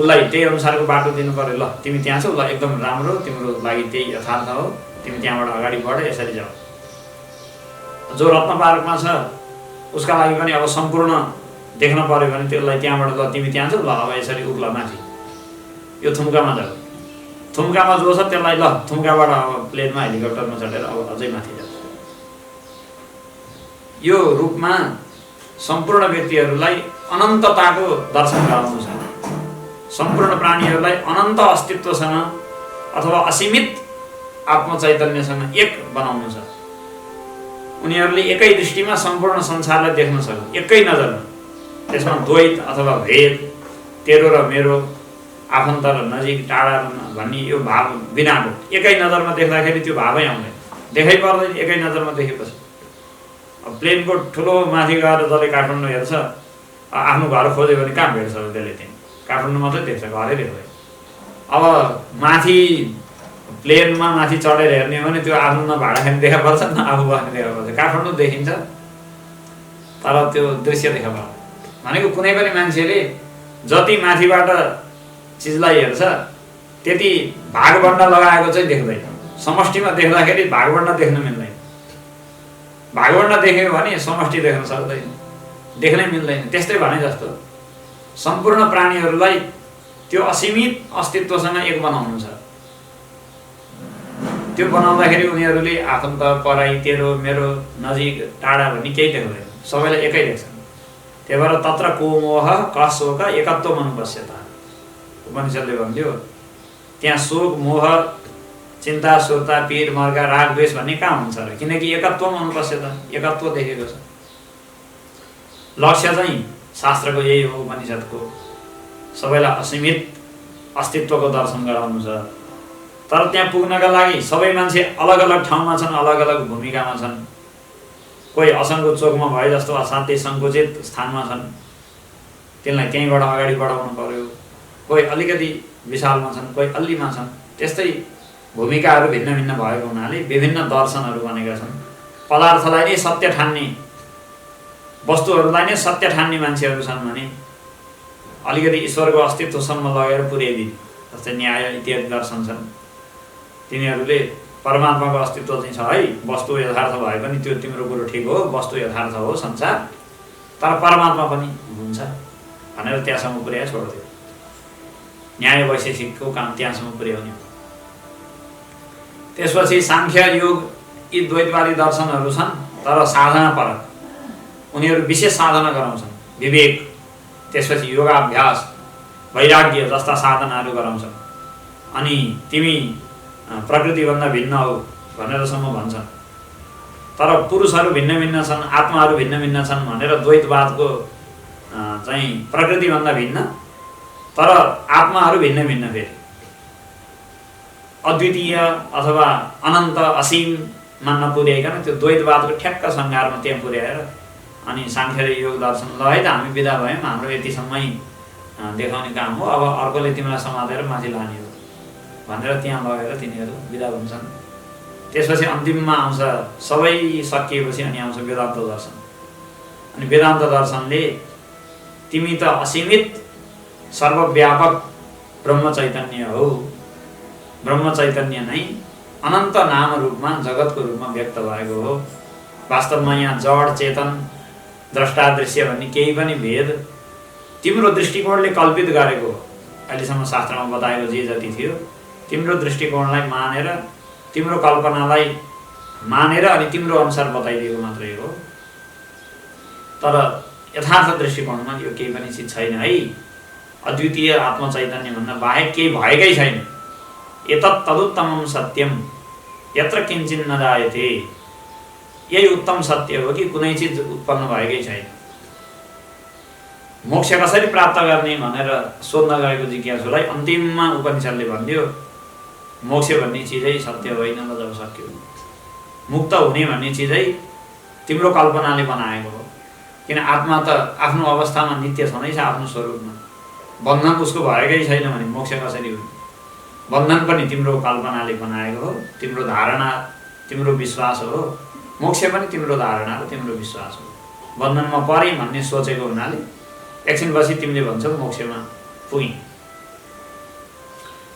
उसलाई त्यही अनुसारको बाटो दिनु पर्यो। ल तिमी त्यहाँ छौ, ल एकदम राम्रो, तिम्रो लागि त्यही यथार्थ हो, तिमी त्यहाँबाट अगाडि बढ, यसरी जाऊ। जो रत्नपार्कमा छ उसका लागि पनि अब सम्पूर्ण देख्न पर्यो भने त्यसलाई त्यहाँबाट ल तिमी त्यहाँ छौ, ल अब यसरी उक्ल माथि, यो थुम्कामा जाऊ। थुम्कामा जो छ त्यसलाई ल थुम्काबाट अब प्लेनमा हेलिकप्टरमा चढेर अब अझै माथि जाऊ। यो रूपमा सम्पूर्ण व्यक्तिहरूलाई अनन्तताको दर्शन गराउनु छ। सम्पूर्ण प्राणीहरूलाई अनन्त अस्तित्वसँग अथवा असीमित आत्मचैतन्यसँग एक बनाउनु छ। उनीहरूले एकै दृष्टिमा सम्पूर्ण संसारलाई देख्न सक्छन्, एकै नजरमा। त्यसमा द्वैत अथवा भेद, तेरो र मेरो, आफन्त र नजिक, टाढा भन्ने यो भाव बिनाको एकै नजरमा देख्दाखेरि त्यो भावै आउँदैन, देखै पर्दैन। एकै नजरमा देखेपछि अब प्लेनको ठुलो माथि गएर जसले काठमाडौँ हेर्छ, आफ्नो घर खोज्यो भने कहाँ भेट्छ त्यसले? त्यहाँ काठमाडौँ मात्रै देख्छ, घरै देख्दैन। अब माथि प्लेनमा माथि चढेर हेर्ने हो भने त्यो आफ्नो न भाडा खाने देखा पर्छ न आफू बस्ने देखा पर्छ। काठमाडौँ देखिन्छ तर त्यो दृश्य देखा पर्छ। भनेको कुनै पनि मान्छेले जति माथिबाट चिजलाई हेर्छ त्यति भागबण्ड लगाएको चाहिँ देख्दैन। समष्टिमा देख्दाखेरि भागबण्ड देख्न मिल्दैन। भागबण्ड देख्यो भने समष्टि देख्न सक्दैन, देख्नै मिल्दैन। त्यस्तै भने जस्तो सम्पूर्ण प्राणीहरूलाई त्यो असीमित अस्तित्वसँग एक बनाउनु छ। त्यो बनाउँदाखेरि उनीहरूले आफन्त, पराई, तेरो, मेरो, नजिक, टाढा भन्ने केही देख्दैन, सबैलाई एकै देख्छन्। त्यही भएर तत्र को मोह क शोक एकत्व मनुपश्यता, उपनिषदले भन्थ्यो त्यहाँ शोक, मोह, चिन्ता, सुर्ता, पीर, मर्का, राग, द्वेष भन्ने कहाँ हुन्छ र? किनकि एकत्व मनुपश्यता, एकत्व देखेको छ। लक्ष्य चाहिँ शास्त्रको यही हो, उपनिषदको, सबैलाई असीमित अस्तित्वको दर्शन गराउनु छ। तर त्यहाँ पुग्नका लागि सबै मान्छे अलग अलग ठाउँमा छन्, अलग अलग भूमिकामा छन्। कोही असनको चोकमा भए जस्तो असाध्यै सङ्कुचित स्थानमा छन्, तिनलाई त्यहीँबाट अगाडि बढाउनु पर्यो। कोही अलिकति विशालमा छन्, कोही अल्लीमा छन्। त्यस्तै भूमिकाहरू भिन्न भिन्न भएको हुनाले विभिन्न दर्शनहरू बनेका छन्। पदार्थलाई नै सत्य ठान्ने, वस्तुहरूलाई नै सत्य ठान्ने मान्छेहरू छन् भने अलिकति ईश्वरको अस्तित्वसम्म लगेर पुर्याइदिने, जस्तै न्याय इत्यादि दर्शन छन्। तिनीहरूले परमात्माको अस्तित्व चाहिँ छ है, वस्तु यथार्थ भए पनि त्यो तिम्रो कुरो ठिक हो, वस्तु यथार्थ हो संसार, तर परमात्मा पनि हुन्छ भनेर त्यहाँसम्म पुर्याए छोड्थ्यो। न्याय वैशेषिकको काम त्यहाँसम्म पुर्याउने। त्यसपछि साङ्ख्य, योग यी द्वैतवादी दर्शनहरू छन्, तर साधना परक। उनीहरू विशेष साधना गराउँछन्, विवेक, त्यसपछि योगाभ्यास, वैराग्य जस्ता साधनाहरू गराउँछन्। अनि तिमी प्रकृतिभन्दा भिन्न हो भनेरसम्म भन्छन्। तर पुरुषहरू भिन्न भिन्न छन्, आत्माहरू भिन्न भिन्न छन् भनेर द्वैतवादको चाहिँ प्रकृतिभन्दा भिन्न, तर आत्माहरू भिन्न भिन्न फेरि अद्वितीय अथवा अनन्त असीममा नपुर्याइकन त्यो द्वैतवादको ठ्याक्क सङ्घारमा त्यहाँ पुर्याएर अनि सांख्य र योग दर्शन ल है त हामी बिदा भयौँ, हाम्रो यतिसम्मै देखाउने काम हो, अब अर्कोले तिमीलाई समातेर माथि लाने हो भनेर त्यहाँ लगेर तिनीहरू बिदा हुन्छन्। त्यसपछि अन्तिममा आउँछ सबै सकिएपछि अनि आउँछ वेदान्त दर्शन। अनि वेदान्त दर्शनले तिमी त असीमित सर्वव्यापक ब्रह्म चैतन्य हो, ब्रह्म चैतन्य नै अनन्त नाम रूपमा जगतको रूपमा व्यक्त भएको हो। वास्तवमा यहाँ जड चेतन द्रष्टा दृश्य भन्ने केही पनि भेद तिम्रो दृष्टिकोणले कल्पित गरेको हो। अहिलेसम्म शास्त्रमा बताएको जे जति थियो तिम्रो दृष्टिकोणलाई मानेर, तिम्रो कल्पनालाई मानेर अनि तिम्रो अनुसार बताइदिएको मात्रै हो। तर यथार्थ दृष्टिकोणमा यो केही पनि चिज छैन है। अद्वितीय आत्मचैतन्य भन्दा बाहेक केही भएकै छैन। एतत् तदुत्तमं सत्यम यत्र किञ्चिन् न जायते। यही उत्तम सत्य हो कि कुनै चिज उत्पन्न भएकै छैन। मोक्ष कसरी प्राप्त गर्ने भनेर सोध्न गएको जिज्ञासुलाई अन्तिममा उपनिषदले भनिदियो मोक्ष भन्ने चिजै सत्य होइन र जब सक्यो। मुक्त हुने भन्ने चिजै तिम्रो कल्पनाले बनाएको हो। किन आत्मा त आफ्नो अवस्थामा नित्य छँदैछ, आफ्नो स्वरूपमा। बन्धन उसको भएकै छैन भने मोक्ष कसरी हुने? बन्धन पनि तिम्रो कल्पनाले बनाएको हो, तिम्रो धारणा, तिम्रो विश्वास हो। मोक्ष पनि तिम्रो धारणा हो, तिम्रो विश्वास हो। बन्धनमा परे भन्ने सोचेको हुनाले एकछिनपछि तिमीले भन्छौ मोक्षमा पुगेँ।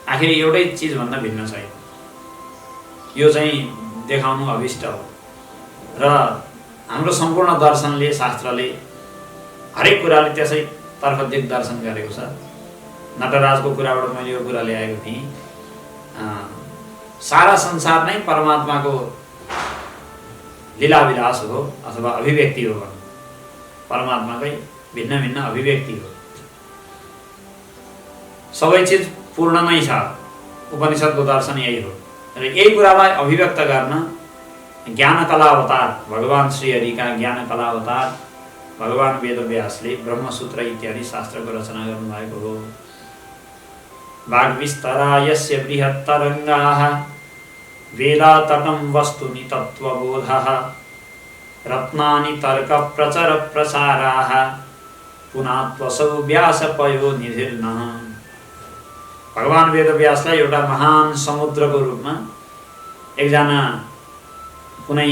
आखिर एउटै चिजभन्दा भिन्न छैन। यो चाहिँ देखाउनु अभिष्ट हो। र हाम्रो सम्पूर्ण दर्शनले, शास्त्रले हरेक कुराले त्यसैतर्फ दिग्दर्शन गरेको छ। नटराजको कुराबाट मैले यो कुरा ल्याएको थिएँ। सारा संसार नै परमात्माको लीलाविलास हो अथवा अभिव्यक्ति हो। परमात्माकै भिन्न भिन्न अभिव्यक्ति हो। सबै चिज पूर्ण नै छ। उपनिषदको दर्शन यही हो। र यही कुरालाई अभिव्यक्त गर्न ज्ञान कला अवतार भगवान श्रीहरिका ज्ञान कला अवतार भगवान वेदव्यासले ब्रह्मसूत्र इत्यादि शास्त्रको रचना गर्नुभएको हो। वाग्विस्तरा यस्य बृहत्तरङ्गाः वेदातटं वस्तुनि तत्त्वबोधः रत्नानि तर्क प्रचर प्रसाराः पुनात्वसौ व्यासपयो निधिर्नः। भगवान वेदव्यासलाई एउटा महान समुद्रको रूपमा एकजना कुनै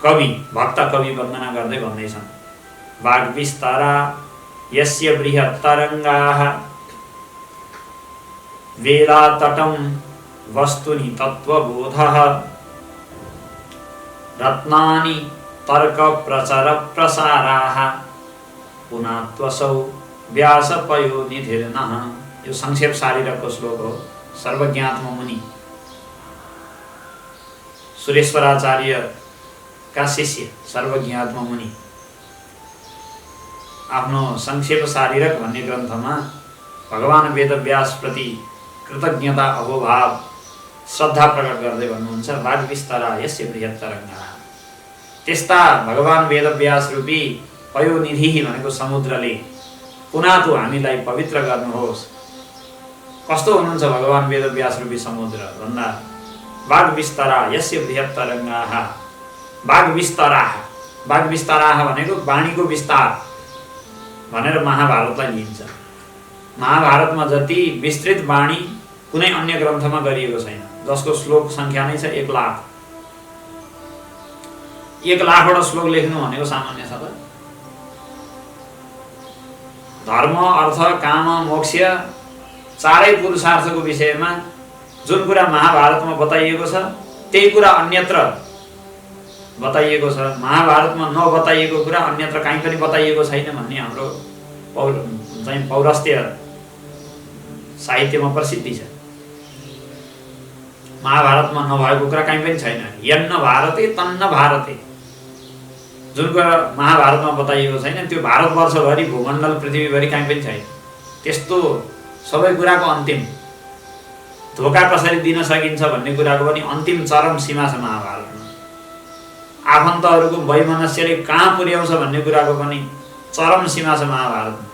कवि, भक्त कवि वन्दना गर्दै भन्दैछन्। वाग्विस्तरा यस्य बृहत्तरङ्गाः वेदातटं वस्तुनि तत्त्वबोधः रत्नानि तर्क प्रचर प्रसाराः पुनात्वसौ व्यासपयो निधिर्नः। यो संक्षेप शारीरकको श्लोक हो। सर्वज्ञात्म मुनि सुरेश्वराचार्यका शिष्य सर्वज्ञात्म मुनि आफ्नो संक्षेप शारीरक भन्ने ग्रन्थमा भगवान वेदव्यास प्रति कृतज्ञता अहोभाव श्रद्धा प्रकट गर्दै भन्नुहुन्छ वाग्विस्तरा यस्य बृहत्तरङ्गाः। त्यस्ता भगवान वेदव्यास रूपी पयोनिधि भनेको समुद्रले पुनातु हामीलाई पवित्र गर्नुहोस्। कस्तो हुनुहुन्छ भगवान वेदव्यास रूपी समुद्र भन्दा वाग्विस्तरा यस्य बृहत्तरङ्गाः। वाग्विस्तराः, वाग्विस्तराः भनेको वाणीको विस्तार भनेर महाभारतलाई लिइन्छ। महाभारतमा जति विस्तृत वाणी कुनै अन्य ग्रन्थमा गरिएको छैन, जसको श्लोक सङ्ख्या नै छ 1 लाख। 1 लाखवटा श्लोक लेख्नु भनेको सामान्य छ त? धर्म, अर्थ, काम, मोक्ष चारै पुरुषार्थको विषयमा जुन कुरा महाभारतमा बताइएको छ त्यही कुरा अन्यत्र बताइएको छ। महाभारतमा नबताइएको कुरा अन्यत्र कहीँ पनि बताइएको छैन भन्ने हाम्रो पौरस्त्य साहित्यमा प्रसिद्धि छ। महाभारतमा नभएको कुरा कहीँ पनि छैन। यन्न भारते तन्न भारते, जुन कुरा महाभारतमा बताइएको छैन त्यो भारतवर्षभरि, भूमण्डल, पृथ्वीभरि कहीँ पनि छैन। त्यस्तो सबै कुराको अन्तिम धोका कसरी दिन सकिन्छ भन्ने कुराको पनि अन्तिम चरम सीमा छ महाभारतमा। आफन्तहरूको वैमनस्यले कहाँ पुर्याउँछ भन्ने कुराको पनि चरम सीमा छ महाभारतमा।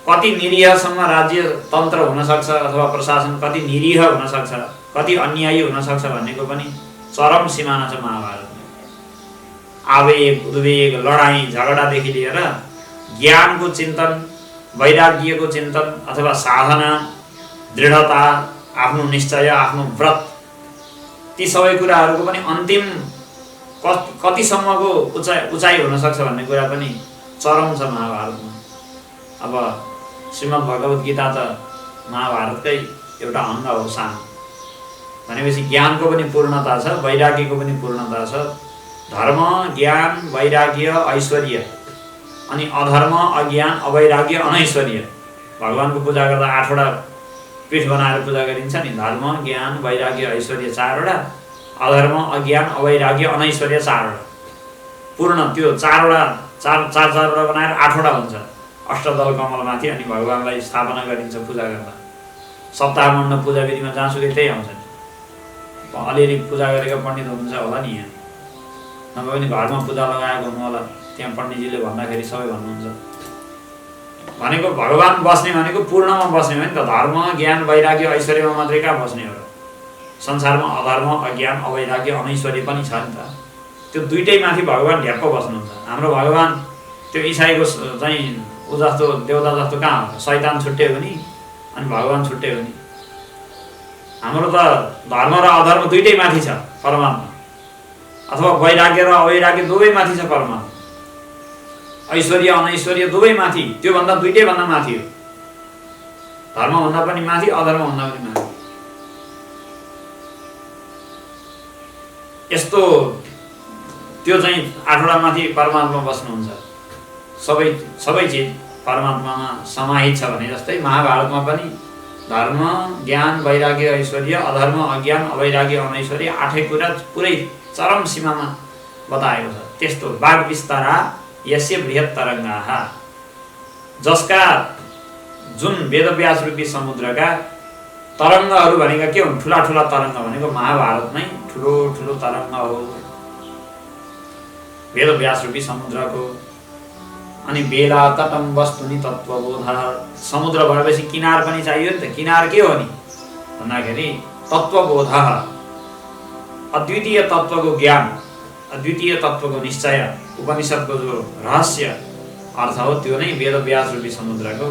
कति निरीहसम्म राज्य तन्त्र हुनसक्छ अथवा प्रशासन कति निरीह हुनसक्छ, कति अन्यायी हुनसक्छ भन्नेको पनि चरम सिमाना छ महाभारतमा। आवेग, उद्वेग, लडाईँ झगडादेखि लिएर ज्ञानको चिन्तन, वैराग्यको चिन्तन अथवा साधना, दृढता, आफ्नो निश्चय, आफ्नो व्रत, ती सबै कुराहरूको पनि अन्तिम कतिसम्मको उचाइ हुनसक्छ भन्ने कुरा पनि चरम छ महाभारतमा। अब श्रीमद् भगवत गीता त महाभारतकै एउटा अङ्ग हो सानो। भनेपछि ज्ञानको पनि पूर्णता छ, वैराग्यको पनि पूर्णता छ। धर्म, ज्ञान, वैराग्य, ऐश्वर्य अनि अधर्म, अज्ञान, अवैराग्य, अनैश्वर्य। भगवानको पूजा गर्दा 8वटा पीठ बनाएर पूजा गरिन्छ नि। धर्म, ज्ञान, वैराग्य, ऐश्वर्य 4वटा, अधर्म, अज्ञान, अवैराग्य, अनैश्वर्य 4वटा। पूर्ण त्यो 4वटा बनाएर 8वटा हुन्छ अष्टदल कमलमाथि। अनि भगवानलाई स्थापना गरिन्छ पूजा गर्दा। सप्ताह मण्डप पूजा विधिमा जहाँसुकै त्यही आउँछ नि। अलिअलि पूजा गरेका पण्डित हुनुहुन्छ होला नि यहाँ, नभए पनि घरमा पूजा लगाएको हुनु होला, त्यहाँ पण्डितजीले भन्दाखेरि सबै भन्नुहुन्छ। भनेको भगवान बस्ने भनेको पूर्णमा बस्ने हो नि त। धर्म, ज्ञान, वैराग्य, ऐश्वर्यमा मात्रै कहाँ बस्ने हो र? संसारमा अधर्म, अज्ञान, अवैराग्य, अनैश्वर्य पनि छ नि त। त्यो दुइटै माथि भगवान ढ्याप्प बस्नुहुन्छ। हाम्रो भगवान त्यो इसाईको चाहिँ ऊ जस्तो देवता जस्तो कहाँ हो? शैतान छुट्टै हो नि अनि भगवान छुट्टै हो नि। हाम्रो त धर्म र अधर्म दुइटै माथि छ परमात्मा, अथवा वैराग्य र अवैराग्य दुवै माथि छ परमात्मा। ऐश्वर्य अनैश्वर्य दुवै माथि, त्योभन्दा दुइटै भन्दा माथि हो। धर्मभन्दा पनि माथि, अधर्मभन्दा पनि माथि। यस्तो त्यो चाहिँ 8वटा माथि परमात्मा बस्नुहुन्छ। सबै चिज परमात्मामा समाहित छ भने जस्तै महाभारतमा पनि धर्म, ज्ञान, वैराग्य, ऐश्वर्य, अधर्म, अज्ञान, अवैराग्य, अनैश्वर्य 8 कुरा पुरै चरम सीमामा बताएको छ। त्यस्तो वाग विस्तारा यस्य बृहत् तरङ्गाः, जसका जुन वेदव्यास रूपी समुद्रका तरङ्गहरू भनेका के हुन्? ठुला ठुला तरङ्ग भनेको महाभारत नै ठुलो ठुलो तरङ्ग हो वेदव्यास रूपी समुद्रको। अनि बेला तटम वस्तुनि तत्त्वबोध, समुद्र भएपछि किनार पनि चाहियो नि त। किनार के हो नि भन्दाखेरि तत्त्वबोध, अद्वितीय तत्त्वको ज्ञान, अद्वितीय तत्त्वको निश्चय, उपनिषदको जो रहस्य अर्थ हो त्यो नै वेदव्यास रूपी समुद्रको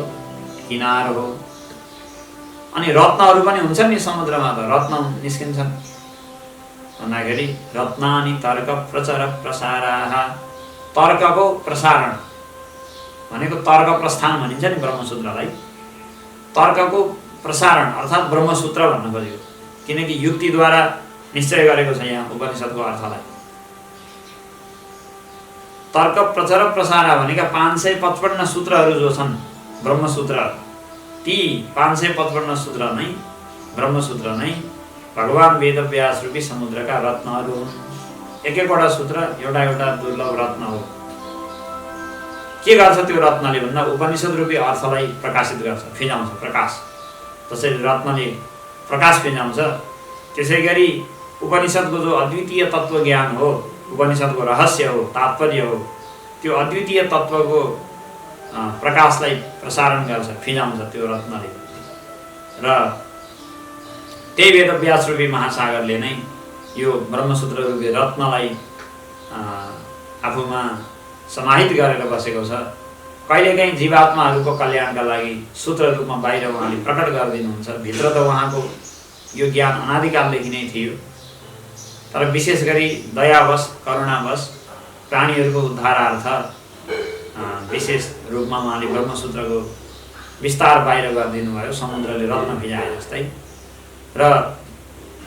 किनार हो। अनि रत्नहरू पनि हुन्छ नि समुद्रमा, त रत्न निस्किन्छन् भन्दाखेरि रत्नानि तर्क प्रचर प्रसाराः, तर्कको प्रसारण भनेको तर्क प्रस्थान भनिन्छ नि ब्रह्मसूत्रलाई। तर्कको प्रसारण अर्थात् ब्रह्मसूत्र भन्न खोजेको, किनकि युक्तिद्वारा निश्चय गरेको छ यहाँ उपनिषदको अर्थलाई। तर्क प्रचर प्रसार भनेका 555 सूत्रहरू जो छन् ब्रह्मसूत्र, ती 555 सूत्र नै ब्रह्मसूत्र नै भगवान वेदव्यास रूपी समुद्रका रत्नहरू हुन्। एक-एकवटा सूत्र एउटा एउटा दुर्लभ रत्न हो। के गर्छ त्यो रत्नले भन्दा उपनिषद रूपी अर्थलाई प्रकाशित गर्छ, फिजाउँछ। प्रकाश जसरी रत्नले प्रकाश फिजाउँछ, त्यसै गरी उपनिषदको जो अद्वितीय तत्त्व ज्ञान हो, उपनिषदको रहस्य हो, तात्पर्य हो, त्यो अद्वितीय तत्त्वको प्रकाशलाई प्रसारण गर्छ, फिजाउँछ त्यो रत्नले। र त्यही वेदव्यास रूपी महासागरले नै यो ब्रह्मसूत्र रूपी रत्नलाई आफूमा समाहित गरेर बसेको छ। कहिलेकाहीँ जीवात्माहरूको कल्याणका लागि सूत्र रूपमा बाहिर उहाँले प्रकट गरिदिनुहुन्छ। भित्र त उहाँको यो ज्ञान अनादिकालदेखि नै थियो, तर विशेष गरी दयावश, करुणावश प्राणीहरूको उद्धारार्थ विशेश रूपमा उहाँले ब्रह्मसूत्रको विस्तार बाहिर गरिदिनु भयो, समुद्रले रत्न भिजाए जस्तै। र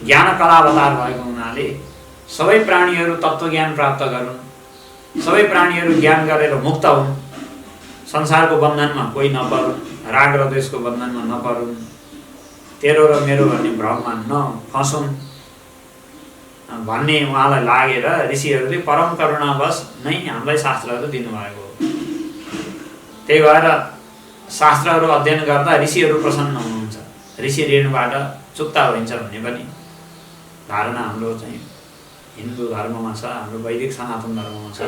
ज्ञान कलावतार भएको हुनाले सबै प्राणीहरू तत्त्वज्ञान प्राप्त गरून्, सबै प्राणीहरू ज्ञान गरेर मुक्त हुन्, संसारको बन्धनमा कोही नपरुन्, राग र द्वेषको बन्धनमा नपरुन्, तेरो र मेरो भन्ने भ्रममा नफसुन् भन्ने उहाँलाई लागेर ऋषिहरूले परम करुणावश नै हामीलाई शास्त्रहरू दिनुभएको हो। त्यही भएर शास्त्रहरू अध्ययन गर्दा ऋषिहरू प्रसन्न हुनुहुन्छ। ऋषि ऋणबाट चुक्ता हुन्छ भन्ने पनि धारणा हाम्रो चाहिँ हिन्दू धर्ममा छ, हाम्रो वैदिक सनातन धर्ममा छ।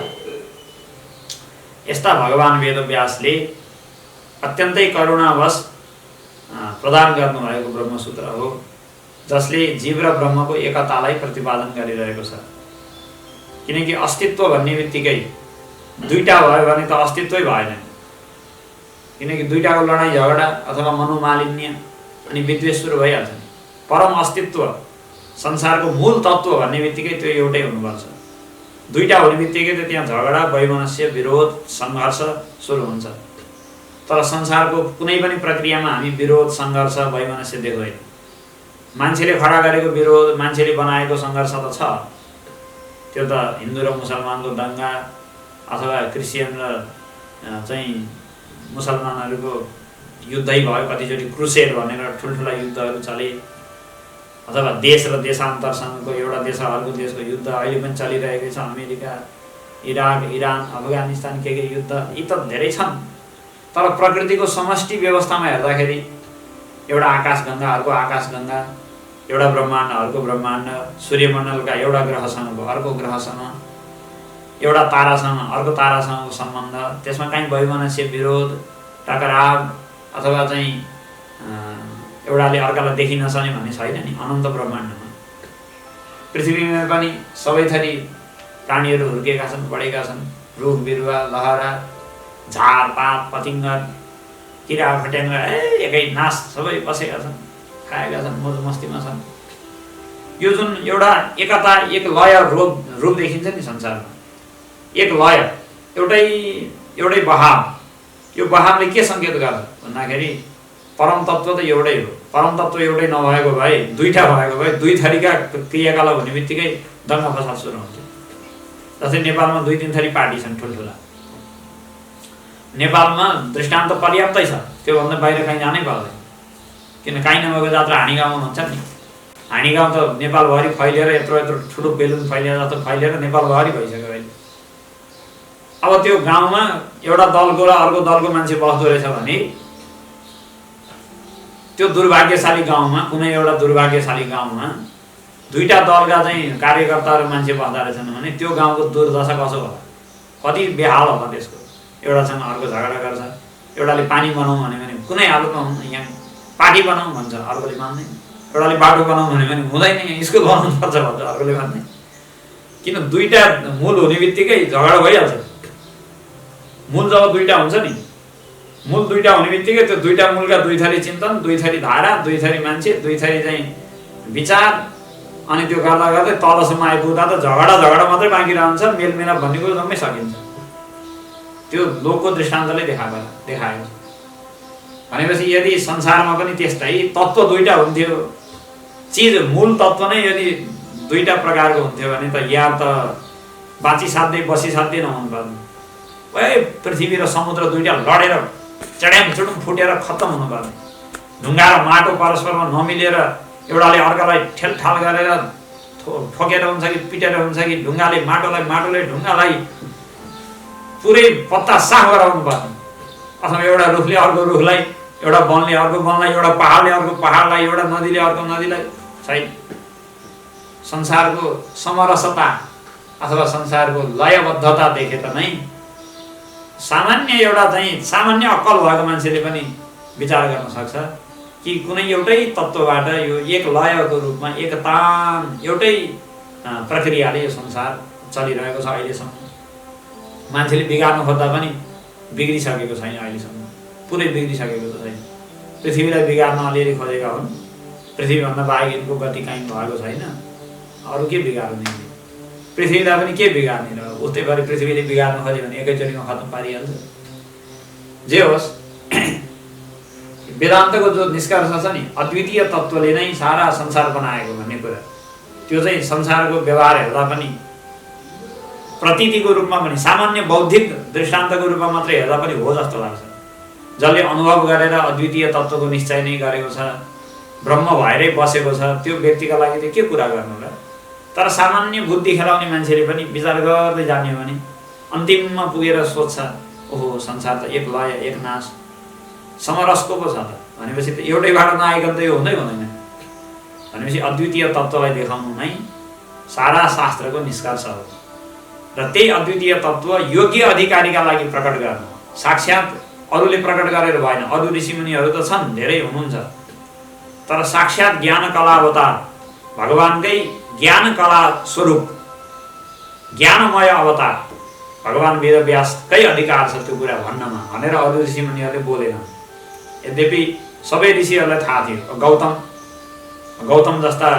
यस्ता भगवान वेदव्यासले अत्यन्तै करुणावश प्रदान गर्नुभएको ब्रह्मसूत्र हो, जसले जीव र ब्रह्मको एकतालाई प्रतिपादन गरिरहेको छ। किनकि अस्तित्व भन्ने बित्तिकै दुईटा भयो भने त अस्तित्वै भएन। किनकि दुईटाको लडाइँ झगडा अथवा मनोमालिन्य अनि विद्वेष सुरु भइहाल्छ नि। परम अस्तित्व, संसारको मूल तत्त्व भन्ने बित्तिकै त्यो एउटै हुनुपर्छ। दुईटा हुने बित्तिकै त त्यहाँ झगडा, वैमनस्य, विरोध, सङ्घर्ष सुरु हुन्छ। तर संसारको कुनै पनि प्रक्रियामा हामी विरोध, सङ्घर्ष, वैमनस्य देख्दैन। मान्छेले खडा गरेको विरोध, मान्छेले बनाएको सङ्घर्ष त छ, त्यो त हिन्दू र मुसलमानको दङ्गा अथवा क्रिस्चियन र चाहिँ मुसलमानहरूको युद्धै भयो। कतिचोटि क्रुसेड भनेर ठुल्ठुला युद्धहरू चले, अथवा देश र देशान्तरसँगको एउटा देश अर्को देशको युद्ध अहिले पनि चलिरहेकै छ। अमेरिका, इराक, इरान, अफगानिस्तान के युद्ध, यी त धेरै छन्। तर प्रकृतिको समष्टि व्यवस्थामा हेर्दाखेरि एउटा आकाशगङ्गा अर्को आकाशगङ्गा, एउटा ब्रह्माण्ड अर्को ब्रह्माण्ड, सूर्यमण्डलका एउटा ग्रहसँगको अर्को ग्रहसँग, एउटा तारासँग अर्को तारासँगको सम्बन्ध, त्यसमा कहीँ वैमनस्य, विरोध, टकराव अथवा चाहिँ एउटाले अर्कालाई देखि नसक्ने भन्ने छैन नि। अनन्त ब्रह्माण्डमा पृथ्वीमा पनि सबै थरी प्राणीहरू हुर्केका छन्, बढेका छन्। रुख बिरुवा, लहरा, झारपात, पतिङ्गर, किरा फट्याङ्ग्रा एकै नाश सबै बसेका छन्, खाएका छन्, मौज मस्तीमा छन्। यो जुन एउटा एकता, एक लय रूप देखिन्छ नि संसारमा, एक लय, एउटै बहाव। यो बहावले के सङ्केत गर्छ भन्दाखेरि परम तत्त्व त एउटै हो। परम तत्त्व एउटै नभएको भए, दुईटा भएको भए, दुई थरीका क्रियाकलाप हुने बित्तिकै दङ्गा फसाद सुरु हुन्छ। जस्तै नेपालमा 2-3 थरी पार्टी छन् ठुल्ठुला। नेपालमा दृष्टान्त पर्याप्तै छ, त्योभन्दा बाहिर कहीँ जानै पाउँदैन। किन कहीँ नभएको जात्रा हाँडी गाउँमा हुन्छ नि। हाँडी गाउँ त नेपालभरि फैलिएर यत्रो ठुलो बेलुन फैलिएर जस्तो फैलिएर नेपालभरि भइसक्यो अहिले। अब त्यो गाउँमा एउटा दलको र अर्को दलको मान्छे बस्दो रहेछ भने त्यो दुर्भाग्यशाली गाउँमा, कुनै एउटा दुर्भाग्यशाली गाउँमा दुईटा दलका चाहिँ कार्यकर्ताहरू मान्छे बस्दा रहेछन् भने त्यो गाउँको दुर्दशा कसो होला, कति बेहाल होला त्यसको। एउटासँग अर्को झगडा गर्छ, एउटाले पानी बनाउँ भन्यो भने कुनै हालतमा यहाँ पार्टी बनाउँ भन्छ, अर्कोले मान्दैन। एउटाले बाटो बनाउँ भन्यो भने हुँदैन, यहाँ स्कुल बनाउनु पर्छ भन्छ, अर्कोले मान्दैन। किन दुईटा मूल हुने बित्तिकै झगडा भइहाल्छ। मूल जब दुईटा हुन्छ नि, मूल दुईटा हुने बित्तिकै त्यो दुईटा मूलका दुई थरी चिन्तन, दुई थरी धारा, दुई थरी मान्छे, दुई थरी चाहिँ विचार, अनि त्यो गर्दा गर्दै तलसम्म आइपुग्दा त झगडा मात्रै बाँकी रहन्छ। मेलमिलाप भन्ने कुरो जम्मै सकिन्छ। त्यो लोकको दृष्टान्तले देखाएको छ। भनेपछि यदि संसारमा पनि त्यस्तै तत्त्व दुईटा हुन्थ्यो, चिज मूल तत्त्व नै यदि दुईटा प्रकारको हुन्थ्यो भने त या त बाँची साध्दै बसी साध्दै नहुनु पर्ने। पृथ्वी र समुद्र दुईटा लडेर चड्याम फुटेर खत्तम हुनुपर्ने। ढुङ्गा र माटो परस्परमा नमिलेर एउटाले अर्कालाई ठेलठाल गरेर ठोकेर हुन्छ कि पिटेर हुन्छ कि ढुङ्गाले ढुङ्गालाई पुरै पत्ता साफ गराउनु पर्ने। अथवा एउटा रुखले अर्को रुखलाई, एउटा वनले अर्को वनलाई, एउटा पहाडले अर्को पहाडलाई, एउटा नदीले अर्को नदीलाई छैन। संसारको समरसता अथवा संसारको लयबद्धता देखे त नै सामान्य एउटा चाहिँ सामान्य अक्कल भएको मान्छेले पनि विचार गर्न सक्छ कि कुनै एउटै तत्त्वबाट यो एक लयको रूपमा एकतान एउटै प्रक्रियाले यो संसार चलिरहेको छ। अहिलेसम्म मान्छेले बिगार्नु खोज्दा पनि बिग्रिसकेको छैन, अहिलेसम्म पुरै बिग्रिसकेको त छैन। पृथ्वीलाई बिगार्न अलिअलि खोजेका हुन्, पृथ्वीभन्दा बाहेक यिनको गति काहीँ भएको छैन। अरू के बिगार्ने, पृथ्वीलाई पनि के बिगार्ने र उस्तै गरी पृथ्वीले बिगार्नु खोज्यो भने एकैचोटिमा खत्तम पारिहाल्छ। जे होस्, वेदान्तको जो निष्कर्ष छ नि, अद्वितीय तत्त्वले नै सारा संसार बनाएको भन्ने कुरा, त्यो चाहिँ संसारको व्यवहार हेर्दा पनि, प्रतीतिको रूपमा पनि, सामान्य बौद्धिक दृष्टान्तको रूपमा मात्रै हेर्दा पनि हो जस्तो लाग्छ। जसले अनुभव गरेर अद्वितीय तत्त्वको निश्चय नै गरेको छ, ब्रह्म भएरै बसेको छ, त्यो व्यक्तिका लागि त के कुरा गर्नु र। तर सामान्य बुद्धि खेलाउने मान्छेले पनि विचार गर्दै जाने हो भने अन्तिममा पुगेर सोध्छ, ओहो संसार त एक लय एक नाश समरसको पो छ त। भनेपछि त एउटैबाट नआइकन त यो हुँदै हुँदैन। भनेपछि अद्वितीय तत्त्वलाई देखाउनु नै सारा शास्त्रको निष्कर्ष हो। र त्यही अद्वितीय तत्त्व योग्य अधिकारीका लागि प्रकट गर्न, साक्षात् अरूले प्रकट गरेर भएन। अरू ऋषिमुनिहरू त छन्, धेरै हुनुहुन्छ, तर साक्षात् ज्ञान कला अवतार भगवानकै ज्ञान कला स्वरूप ज्ञानमय अवतार भगवान वेदव्यासकै अधिकार छ त्यो कुरा भन्नमा भनेर अरू ऋषिमुनिहरूले बोलेन। यद्यपि सबै ऋषिहरूलाई थाहा थियो। गौतम जस्ता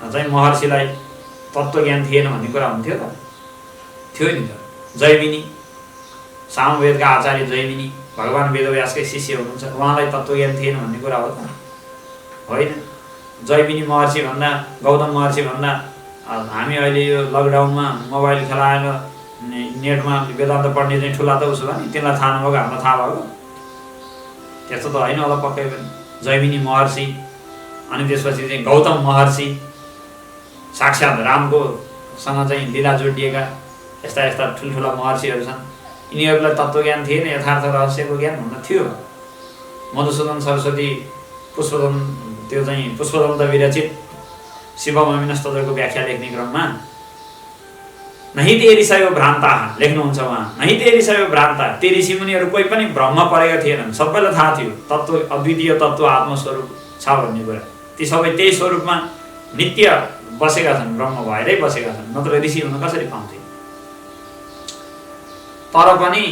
चाहिँ महर्षिलाई तत्त्वज्ञान थिएन भन्ने कुरा हुन्थ्यो त? थियो नि त। जैमिनी, सामवेदका आचार्य जैमिनी भगवान वेदव्यासकै शिष्य हुनुहुन्छ, उहाँलाई तत्त्वज्ञान थिएन भन्ने कुरा हो त? होइन। जैमिनी महर्षि भन्दा, गौतम महर्षि भन्दा हामी अहिले यो लकडाउनमा मोबाइल खेलाएर नेटमा वेदान्त पढ्ने चाहिँ ठुला त उसो भने तिनीलाई थाहा नभएको हामीलाई थाहा भएको? त्यस्तो त होइन होला पक्कै पनि। जैमिनी महर्षि अनि त्यसपछि चाहिँ गौतम महर्षि, साक्षात् रामको सँग चाहिँ लीला जोडिएका यस्ता यस्ता ठुल्ठुला महर्षिहरू छन्। यिनीहरूलाई तत्त्वज्ञान थिएन, यथार्थ रहस्यको ज्ञान हुन थियो। मधुसूदन सरस्वती त्यो चाहिँ पुष्पदन्त विरचित शिवमहिम्नस्तोत्रको व्याख्या लेख्ने क्रममा नहि ते ऋषयो भ्रान्ता लेख्नुहुन्छ उहाँ। नहि ते ऋषयो भ्रान्ता, ती ऋषिमुनिहरू कोही पनि भ्रममा परेका थिएनन्। सबैलाई थाहा थियो तत्त्व, अद्वितीय तत्त्व आत्मस्वरूप छ भन्ने कुरा। ती सबै त्यही स्वरूपमा नित्य बसेका छन्, ब्रह्म भएरै बसेका छन्, नत्र ऋषि हुन कसरी पाउँथे? तर पनि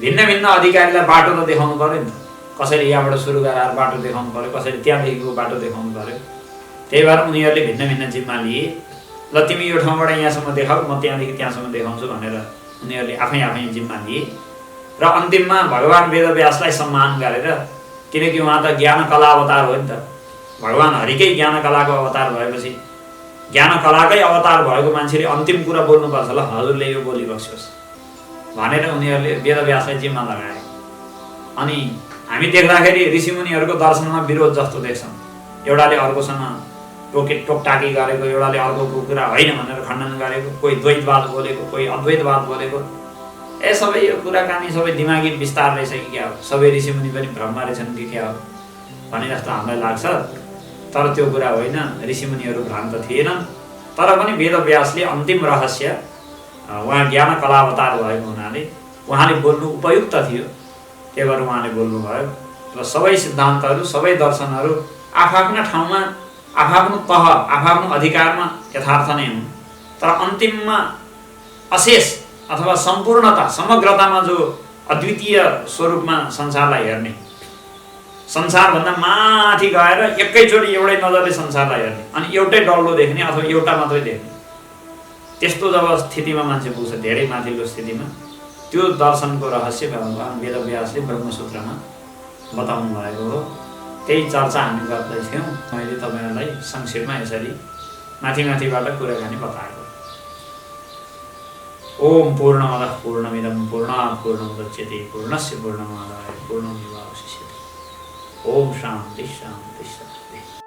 भिन्न भिन्न अधिकारीलाई बाटो त देखाउनु पर्यो नि त। कसैले यहाँबाट सुरु गरेर बाटो देखाउनु पर्यो, कसैले त्यहाँदेखिको बाटो देखाउनु पर्यो। त्यही भएर उनीहरूले भिन्न भिन्न जिम्मा लिए। ल तिमी यो ठाउँबाट यहाँसम्म देखाऊ, म त्यहाँदेखि त्यहाँसम्म देखाउँछु भनेर उनीहरूले आफै आफै जिम्मा लिए। र अन्तिममा भगवान वेदव्यासलाई सम्मान गरेर, किनकि उहाँ त ज्ञान कला अवतार हो नि त। भगवान हरिकै ज्ञान कलाको अवतार भएपछि ज्ञान कलाकै अवतार भएको मान्छेले अन्तिम कुरा बोल्नुपर्छ, ल हजुरले यो बोलिबक्सियोस् भनेर उनीहरूले वेदव्यासलाई जिम्मा लगाए। अनि हामी देख्दाखेरि ऋषिमुनिहरूको दर्शनमा विरोध जस्तो देख्छौँ। एउटाले अर्कोसँग टोकटाकी गरेको, एउटाले अर्कोको कुरा होइन भनेर खण्डन गरेको, कोही द्वैतवाद बोलेको, कोही अद्वैतवाद बोलेको। सबै यो कुराकानी सबै दिमागी विस्तार रहेछ कि क्या हो? सबै ऋषिमुनि पनि भ्रममा रहेछन् कि क्या हो भने जस्तो हामीलाई लाग्छ। तर त्यो कुरा होइन, ऋषिमुनिहरू भ्रान्त थिएनन्। तर पनि वेदव्यासले अन्तिम रहस्य, उहाँ ज्ञान कला अवतार भएको हुनाले उहाँले बोल्नु उपयुक्त थियो, त्यही भएर उहाँले बोल्नुभयो। र सबै सिद्धान्तहरू, सबै दर्शनहरू आफ्ना ठाउँमा, आफ्नो तह, आफ्नो अधिकारमा यथार्थ नै हुन्। तर अन्तिममा अशेष अथवा सम्पूर्णता, समग्रतामा जो अद्वितीय स्वरूपमा संसारलाई हेर्ने, संसारभन्दा माथि गएर एकैचोटि एउटै नजरले संसारलाई हेर्ने, अनि एउटै डल्लो देख्ने अथवा एउटा मात्रै देख्ने, त्यस्तो जब स्थितिमा मान्छे पुग्छ, धेरै माथिल्लो स्थितिमा, त्यो दर्शनको रहस्य भगवान वेदव्यासले ब्रह्मसूत्रमा बताउनु भएको हो। त्यही चर्चा हामी गर्दैथ्यौँ। मैले तपाईँहरूलाई संक्षेपमा यसरी माथिबाट कुराकानी बताएको। ओम पूर्णमदः पूर्णमिदं पूर्णात् पूर्णमुदच्यते पूर्णस्य पूर्णमादाय पूर्णमेवावशिष्यते। ओम शान्ति शान्ति शान्ति।